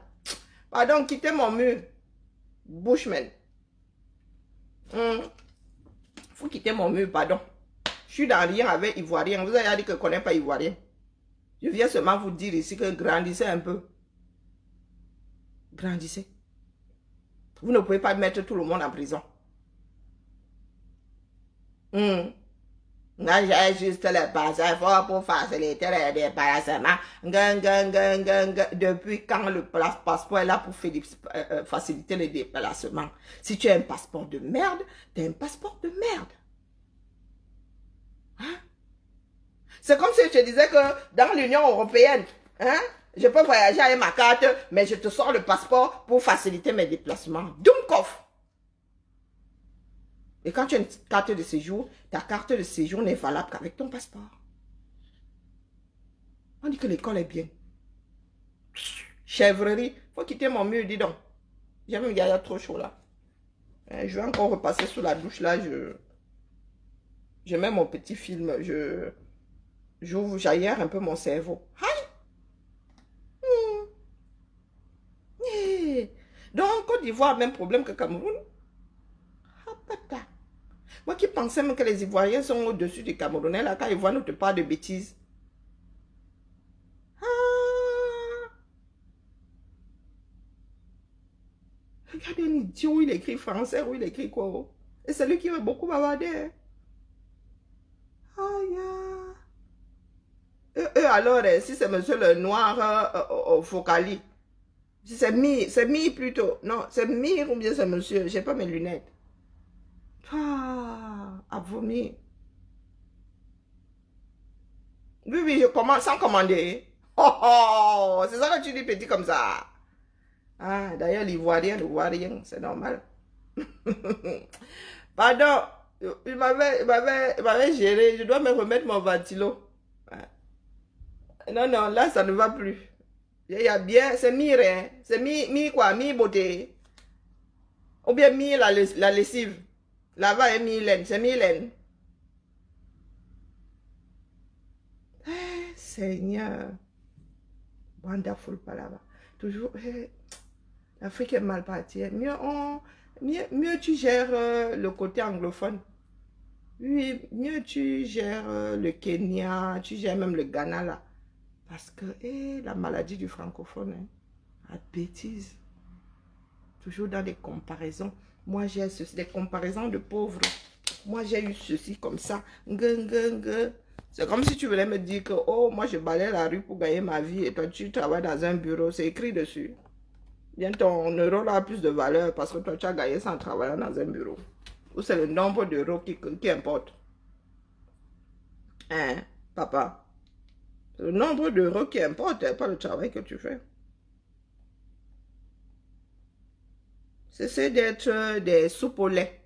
Pardon, quittez mon mur. Bushman. Faut quitter mon mur, pardon. Je suis dans lien avec Ivoirien. Vous avez dit que je ne connais pas Ivoirien. Je viens seulement vous dire ici que grandissez un peu. Grandissez. Vous ne pouvez pas mettre tout le monde en prison. J'ai juste le passeport pour faciliter les déplacements. Depuis quand le passeport est là pour faciliter les déplacements? Si tu as un passeport de merde, tu as un passeport de merde. Hein? C'est comme si je te disais que dans l'Union européenne, hein, je peux voyager avec ma carte, mais je te sors le passeport pour faciliter mes déplacements. Dumkov. Et quand tu as une carte de séjour, ta carte de séjour n'est valable qu'avec ton passeport. On dit que l'école est bien. Chèvrerie. Faut quitter mon mur, dis donc. J'ai même gagné trop chaud là. Je vais encore repasser sous la douche là. Je mets mon petit film. J'aère un peu mon cerveau. Donc, Côte d'Ivoire, même problème que Cameroun. Moi qui pensais même que les Ivoiriens sont au-dessus des Camerounais, là, quand ils voient, ne te parlent de bêtises. Regardez un idiot où il écrit français, où il écrit quoi. Et c'est lui qui veut beaucoup bavarder. Alors, si c'est monsieur le noir au Focali, si c'est Mi plutôt. Non, c'est Mi ou bien c'est monsieur, j'ai pas mes lunettes. Ah, à vomir. Oui, oui, je commence sans commander. Oh, oh, c'est ça que tu dis petit comme ça. Ah, d'ailleurs, l'Ivoirien ne voit rien, c'est normal. Pardon, il m'avait géré, je dois me remettre mon ventilo. Ah, non, non, là, ça ne va plus. Il y a bien, c'est mire, hein. C'est mi quoi, mi beauté. Ou bien mi la lessive. Là-bas, est mi laine, c'est mi laine. Seigneur, wonderful palabra. Toujours, l'Afrique est mal partie. Mieux tu gères le côté anglophone. Oui, mieux tu gères le Kenya, tu gères même le Ghana là. Parce que la maladie du francophone, hein, la bêtise. Toujours dans des comparaisons. Moi j'ai ceci, des comparaisons de pauvres. Moi j'ai eu ceci comme ça. C'est comme si tu voulais me dire que, oh, moi je balaye la rue pour gagner ma vie et toi tu travailles dans un bureau, c'est écrit dessus. Bien, ton euro là a plus de valeur parce que toi tu as gagné ça en travaillant dans un bureau. Ou c'est le nombre d'euros qui importe. Hein, papa? C'est le nombre d'euros qui importe, pas le travail que tu fais. Cessez d'être des soupes au lait.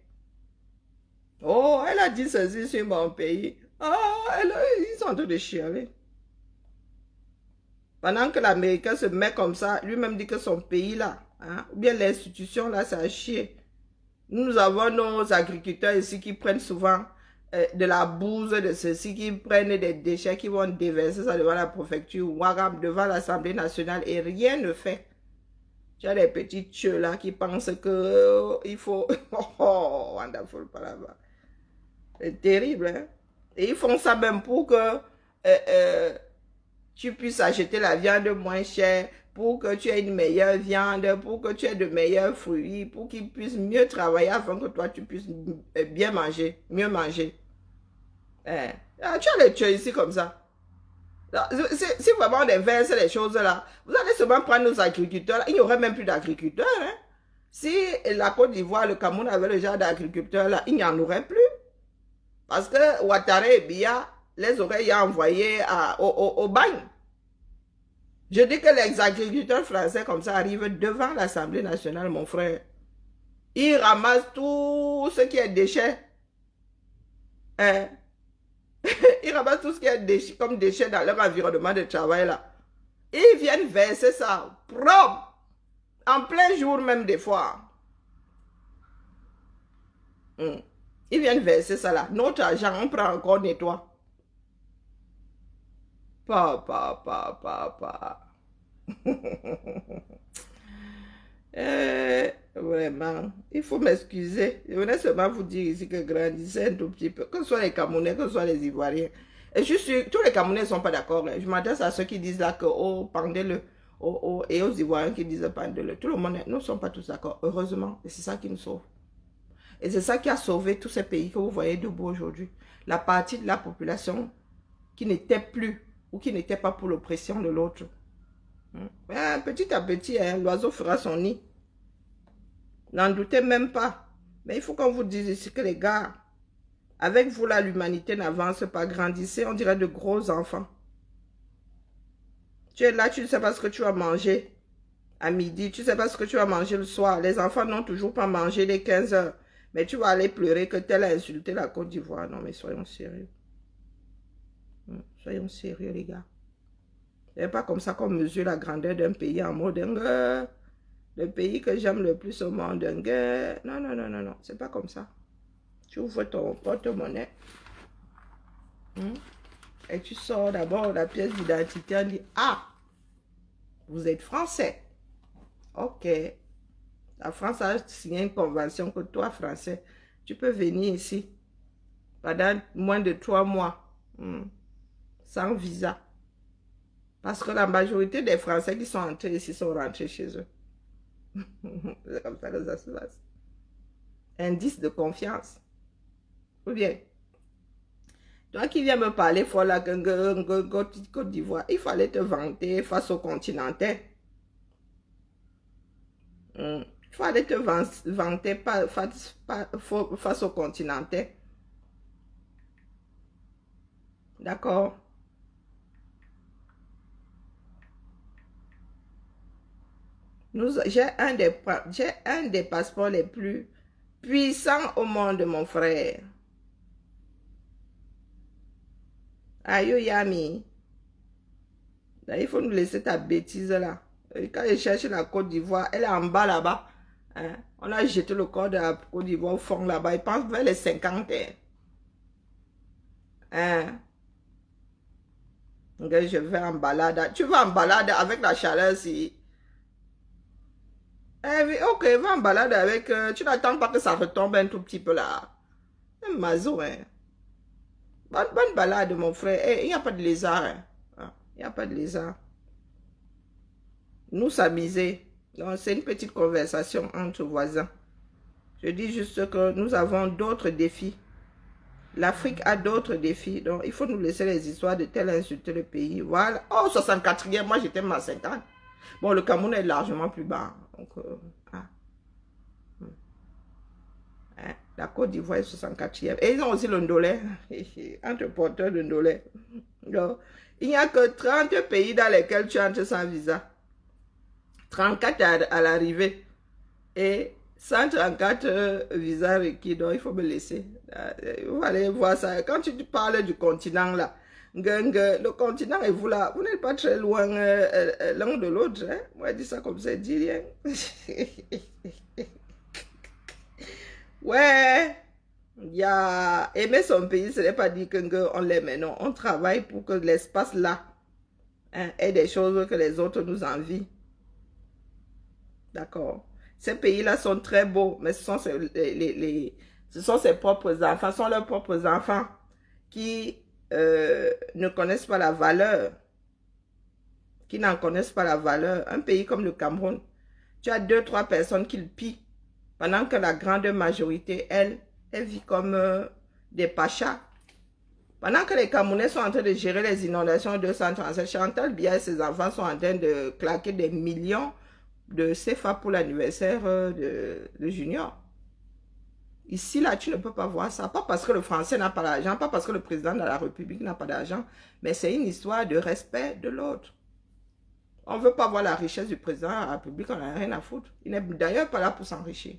Oh, elle a dit ceci sur mon pays. Ah, ils sont en train de chialer. Pendant que l'Américain se met comme ça, lui-même dit que son pays là, hein, ou bien l'institution là, ça a chier. Nous avons nos agriculteurs ici qui prennent souvent de la bouse, de ceci, qui prennent des déchets, qui vont déverser ça devant la préfecture, Ouagam, devant l'Assemblée nationale et rien ne fait. Tu as des petits tueux là qui pensent que il faut... Oh, wonderful, pas là-bas. C'est terrible, hein? Et ils font ça même pour que tu puisses acheter la viande moins chère, pour que tu aies une meilleure viande, pour que tu aies de meilleurs fruits, pour qu'ils puissent mieux travailler afin que toi, tu puisses bien manger, mieux manger. Tu as les tueurs ici comme ça. Si vraiment on inverse les choses là, vous allez seulement prendre nos agriculteurs. Là. Il n'y aurait même plus d'agriculteurs. Hein? Si la Côte d'Ivoire, le Cameroun avait le genre d'agriculteurs là, il n'y en aurait plus. Parce que Ouattara et Biya les auraient envoyés au bagne. Je dis que les agriculteurs français comme ça arrivent devant l'Assemblée nationale, mon frère. Ils ramassent tout ce qui est déchets. Hein? Ils ramassent tout ce qui est déchets, comme déchets dans leur environnement de travail là. Ils viennent verser ça propre, en plein jour même des fois. Ils viennent verser ça là. Notre argent, on prend encore nettoie. Papa. Vraiment, il faut m'excuser. Je venais seulement vous dire ici que grandissez un tout petit peu, que ce soit les Camerounais, que ce soit les Ivoiriens. Et je suis tous les Camerounais ne sont pas d'accord. Hein. Je m'adresse à ceux qui disent là que, oh, pendez-le. Et aux Ivoiriens qui disent pendez-le. Tout le monde, nous ne sommes pas tous d'accord, heureusement. Et c'est ça qui nous sauve. Et c'est ça qui a sauvé tous ces pays que vous voyez debout aujourd'hui. La partie de la population qui n'était plus ou qui n'était pas pour l'oppression de l'autre. Petit à petit, hein, l'oiseau fera son nid. N'en doutez même pas. Mais il faut qu'on vous dise ici que les gars, avec vous là, l'humanité n'avance pas. Grandissez, on dirait de gros enfants. Tu es là, tu ne sais pas ce que tu vas manger à midi. Tu ne sais pas ce que tu vas manger le soir. Les enfants n'ont toujours pas mangé les 15 heures. Mais tu vas aller pleurer que tel a insulté la Côte d'Ivoire. Non, mais soyons sérieux. Soyons sérieux, les gars. Ce n'est pas comme ça qu'on mesure la grandeur d'un pays en mode le pays que j'aime le plus au monde. Non. C'est pas comme ça. Tu ouvres ton porte-monnaie. Et tu sors d'abord la pièce d'identité. On dit, ah, vous êtes français. Ok. La France a signé une convention que toi, français, tu peux venir ici pendant moins de 3 mois. Sans visa. Parce que la majorité des Français qui sont entrés ici sont rentrés chez eux. C'est comme ça que ça se passe. Indice de confiance. Ou bien, toi qui viens me parler, voilà, Côte d'Ivoire, il fallait te vanter face au continental. Il faut aller te vanter face au continentais. D'accord? J'ai un des passeports les plus puissants au monde, mon frère. Ayo Yami. Là, il faut nous laisser ta bêtise là. Et quand je cherche la Côte d'Ivoire, elle est en bas là-bas. Hein? On a jeté le corps de la Côte d'Ivoire au fond là-bas. Il pense vers les 50. Hein? Donc, je vais en balade. Tu vas en balade avec la chaleur si. Eh oui, ok, va en balade avec. Tu n'attends pas que ça retombe un tout petit peu là. Un mazo, hein. Bonne balade, mon frère. Eh, il n'y a pas de lézard. Hein. Ah, il n'y a pas de lézard. Nous s'amuser. Donc, c'est une petite conversation entre voisins. Je dis juste que nous avons d'autres défis. L'Afrique a d'autres défis. Donc, il faut nous laisser les histoires de tel insulter le pays. Voilà. Oh, 64e, moi j'étais à 50. Bon, le Cameroun est largement plus bas. Donc, hein, la Côte d'Ivoire est 64e. Et ils ont aussi le Ndolé. Entre porteurs de Ndolé. Donc, il n'y a que 30 pays dans lesquels tu entres sans visa. 34 à l'arrivée. Et 134 visas requis, donc il faut me laisser. Vous allez voir ça. Quand tu parles du continent là, le continent et vous là, vous n'êtes pas très loin l'un de l'autre. Hein? Moi, je dis ça comme ça, je dis rien. Ouais, il y a aimer son pays, ce n'est pas dire qu'on l'aime, non. On travaille pour que l'espace là ait des choses que les autres nous envient. D'accord. Ces pays-là sont très beaux, mais ce sont ses propres enfants, sont leurs propres enfants qui ne connaissent pas la valeur, qui n'en connaissent pas la valeur. Un pays comme le Cameroun, tu as 2-3 personnes qui le pillent, pendant que la grande majorité, elle vit comme des pachas. Pendant que les Camerounais sont en train de gérer les inondations de 237, Chantal Biya et ses enfants sont en train de claquer des millions de CFA pour l'anniversaire de Junior. Ici, là, tu ne peux pas voir ça. Pas parce que le Français n'a pas d'argent, pas parce que le président de la République n'a pas d'argent, mais c'est une histoire de respect de l'autre. On ne veut pas voir la richesse du président de la République, on n'a rien à foutre. Il n'est d'ailleurs pas là pour s'enrichir.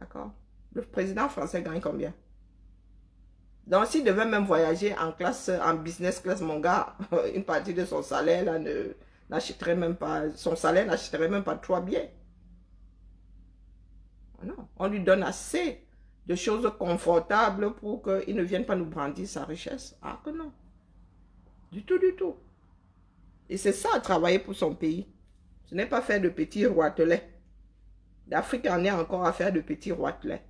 D'accord? Le président français gagne combien? Donc, s'il devait même voyager en classe, en business class, mon gars, une partie de son salaire, là, n'achèterait même pas, son salaire n'achèterait même pas 3 billets. Non, on lui donne assez de choses confortables pour qu'il ne vienne pas nous brandir sa richesse. Ah que non. Du tout, du tout. Et c'est ça, travailler pour son pays. Ce n'est pas faire de petits roitelets. L'Afrique en est encore à faire de petits roitelets.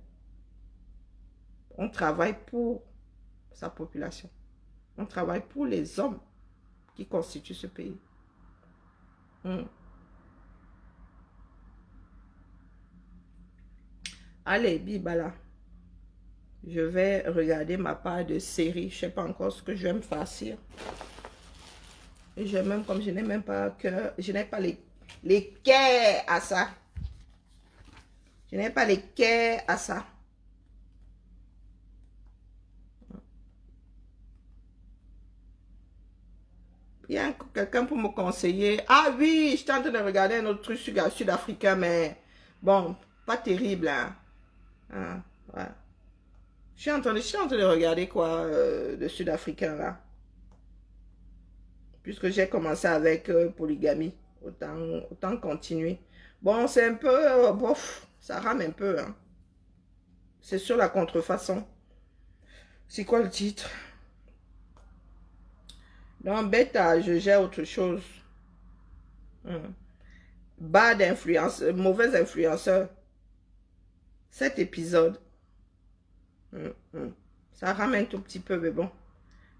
On travaille pour sa population. On travaille pour les hommes qui constituent ce pays. Allez, Bibala. Je vais regarder ma part de série. Je ne sais pas encore ce que je vais me farcir. Et je même, comme je n'ai même pas que je n'ai pas les quais à ça. Je n'ai pas les quais à ça. Il y a quelqu'un pour me conseiller. Ah oui, je suis en train de regarder un autre truc sud-africain, mais bon, pas terrible. Hein. Ah, ouais. Je suis en train de regarder quoi de sud-africain là. Puisque j'ai commencé avec polygamie. Autant continuer. Bon, c'est un peu, bof, ça rame un peu. Hein. C'est sur la contrefaçon. C'est quoi le titre? Non, bêta, je gère autre chose. Bad influence, mauvais influenceur. 7 épisodes. Ça rame un tout petit peu, mais bon.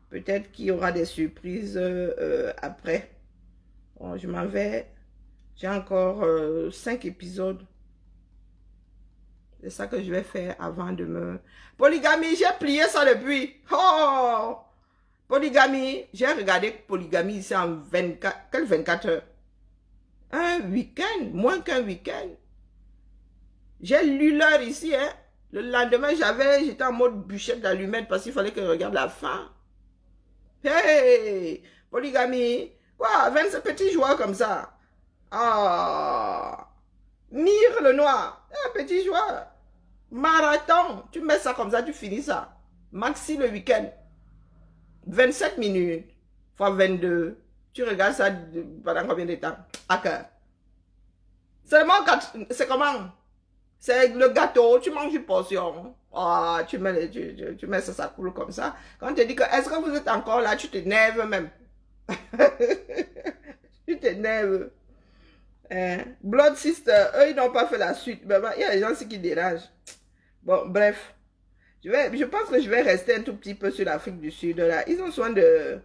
Peut-être qu'il y aura des surprises après. Bon, je m'en vais. J'ai encore 5 épisodes. C'est ça que je vais faire avant de me... Polygamie, j'ai plié ça depuis. Oh! Polygamie, j'ai regardé Polygamie ici en 24... Quelle 24 heures? Un week-end, moins qu'un week-end. J'ai lu l'heure ici, hein. Le lendemain, j'étais en mode bûchette d'allumette parce qu'il fallait que je regarde la fin. Hey! Polygamie. Quoi? 27 petits joueurs comme ça. Ah! Mire le noir. Un petit joueur. Marathon. Tu mets ça comme ça, tu finis ça. Maxi le week-end. 27 minutes fois 22. Tu regardes ça pendant combien de temps? À cœur. C'est comment? C'est le gâteau, tu manges une portion. Oh, tu mets ça, ça coule comme ça. Quand on te dit que, est-ce que vous êtes encore là, tu t'énerves même. Tu t'énerves. Hein? Blood Sister, eux, ils n'ont pas fait la suite. Mais il y a des gens aussi qui dérangent. Bon, bref. Je pense que je vais rester un tout petit peu sur l'Afrique du Sud. Là. Ils ont soin de...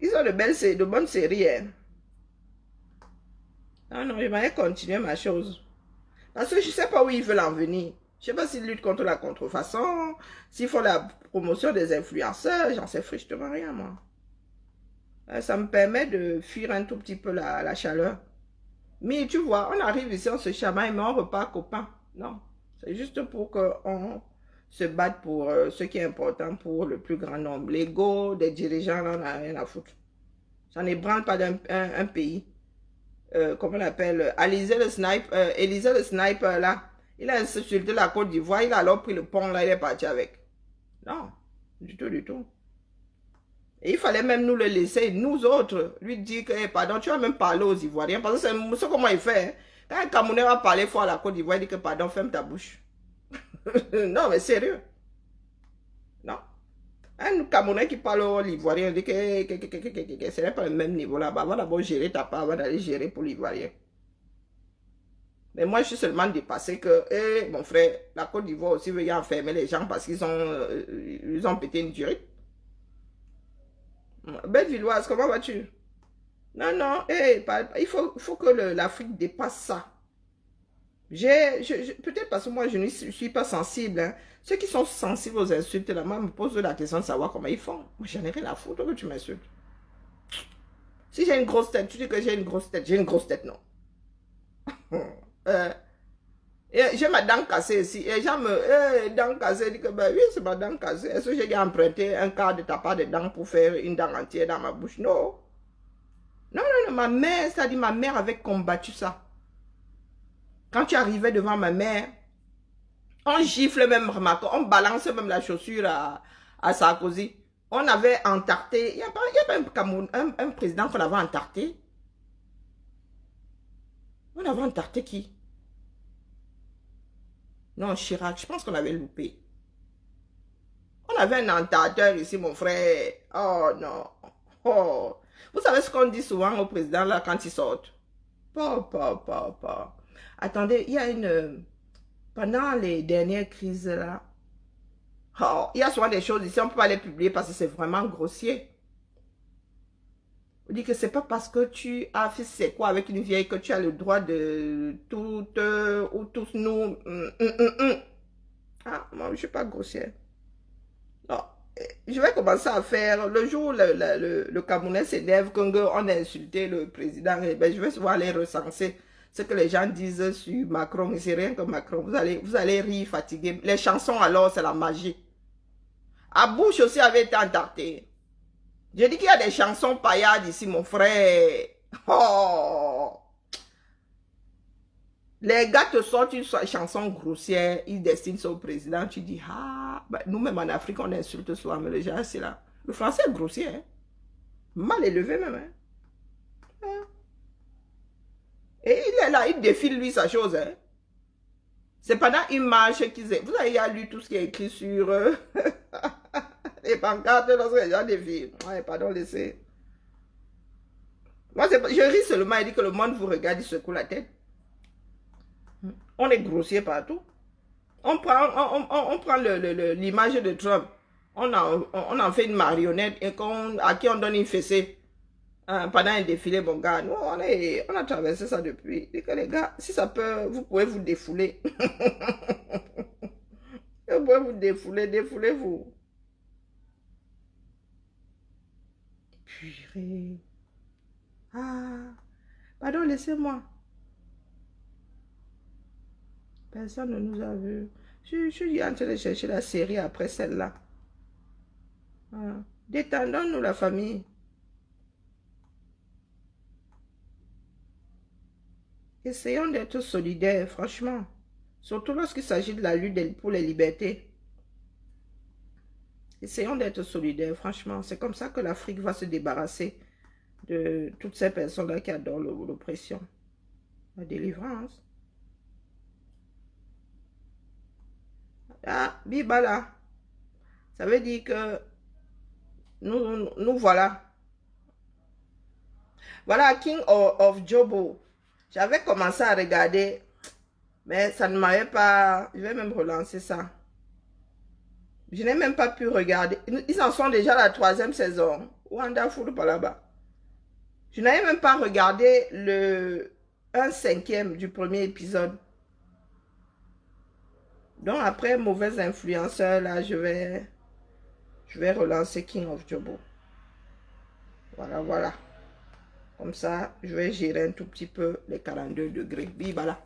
Ils ont de bonnes séries. Hein. Non, non, je vais continuer ma chose. Parce que je ne sais pas où ils veulent en venir. Je ne sais pas s'ils luttent contre la contrefaçon, s'ils font la promotion des influenceurs, j'en sais strictement rien, moi. Ça me permet de fuir un tout petit peu la chaleur. Mais tu vois, on arrive ici, on se chamaille, mais on repart copains. Non, c'est juste pour qu'on se batte pour ce qui est important pour le plus grand nombre. L'ego des dirigeants, on n'a rien à foutre. Ça n'ébranle pas un pays. Comment on l'appelle, Élysée le sniper là, il a insulté la Côte d'Ivoire, il a alors pris le pont là, il est parti avec. Non, du tout, du tout. Et il fallait même nous le laisser, nous autres, lui dire que, pardon, tu vas même parler aux Ivoiriens, parce que c'est comment il fait. Hein. Quand un Camerounais va parler fort à la Côte d'Ivoire, il dit que, pardon, ferme ta bouche. Non, mais sérieux. Non. Un Camerounais qui parle aux Ivoiriens, il dit que ce n'est pas le même niveau là-bas. Va d'abord gérer ta part avant d'aller gérer pour l'Ivoirien. Mais moi, je suis seulement dépassé que, mon frère, la Côte d'Ivoire aussi veut y enfermer les gens parce ils ont pété une durée. Bellevilloise, comment vas-tu? Non, non, il faut que l'Afrique dépasse ça. Peut-être parce que moi, je ne suis pas sensible. Hein. Ceux qui sont sensibles aux insultes, là, moi, me posent la question de savoir comment ils font. Moi, j'en ai rien à foutre que tu m'insultes. Si j'ai une grosse tête, tu dis que j'ai une grosse tête. J'ai une grosse tête, non. J'ai ma dent cassée ici. Et les gens dent cassée, disent que oui, c'est ma dent cassée. Est-ce que j'ai emprunté un quart de ta part de dent pour faire une dent entière dans ma bouche? Non. Non, non, non, ma mère, c'est-à-dire ma mère avait combattu ça. Quand tu arrivais devant ma mère, on gifle même, remarque, on balance même la chaussure à Sarkozy. On avait entarté, il y a pas un président qu'on avait entarté. On avait entarté qui? Non, Chirac, je pense qu'on avait loupé. On avait un entarteur ici, mon frère. Oh non. Oh. Vous savez ce qu'on dit souvent au président là quand il sort? Pas. Attendez, il y a pendant les dernières crises là, oh, il y a souvent des choses ici, on ne peut pas les publier parce que c'est vraiment grossier. On dit que c'est pas parce que tu as fait c'est quoi avec une vieille que tu as le droit de toutes ou tous nous. Ah, moi je ne suis pas grossière. Non. Je vais commencer à faire, le jour où le Camerounais s'énerve, qu'on a insulté le président, ben, je vais souvent aller recenser ce que les gens disent sur Macron. C'est rien que Macron. Vous allez rire, fatiguer. Les chansons, alors, c'est la magie. À Bouche aussi avait été entarté. Je dis qu'il y a des chansons paillardes ici, mon frère. Oh! Les gars te sortent une chanson grossière, ils destinent ça au président, tu dis, ah, bah, nous-mêmes en Afrique, on insulte souvent, mais les gens, c'est là. Le français est grossier, hein? Mal élevé même. Hein? Et il est là, il défile lui sa chose. Hein? C'est pendant une marche qu'ils... Vous avez lu tout ce qui est écrit sur les pancartes lorsque les gens défilent. Ouais, pardon, laissez. Moi, je ris seulement, il dit que le monde vous regarde, il secoue la tête. On est grossier partout. On prend l'image de Trump. On en fait une marionnette et à qui on donne une fessée pendant un défilé, mon gars. Nous, on a traversé ça depuis. Et que les gars, si ça peut, vous pouvez vous défouler. Vous pouvez vous défouler, défoulez-vous. Purée. Ah, pardon, laissez-moi. Personne ne nous a vus. Je suis en train de chercher la série après celle-là. Voilà. Détendons-nous la famille. Essayons d'être solidaires, franchement. Surtout lorsqu'il s'agit de la lutte pour les libertés. Essayons d'être solidaires, franchement. C'est comme ça que l'Afrique va se débarrasser de toutes ces personnes-là qui adorent l'oppression. La délivrance. Ah, Bibala. Ça veut dire que nous voilà. Voilà, King of Jobo. J'avais commencé à regarder, mais ça ne m'avait pas... Je vais même relancer ça. Je n'ai même pas pu regarder. Ils en sont déjà à la 3e saison. Wonderful par là-bas. Je n'avais même pas regardé un 5e du premier épisode. Donc après, mauvais influenceur, là, je vais relancer King of Jobo. Voilà, voilà. Comme ça, je vais gérer un tout petit peu les 42 degrés. Bibala.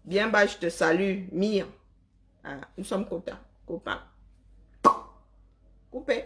Bien bas, je te salue, Mire. Ah, nous sommes copains. Coupé.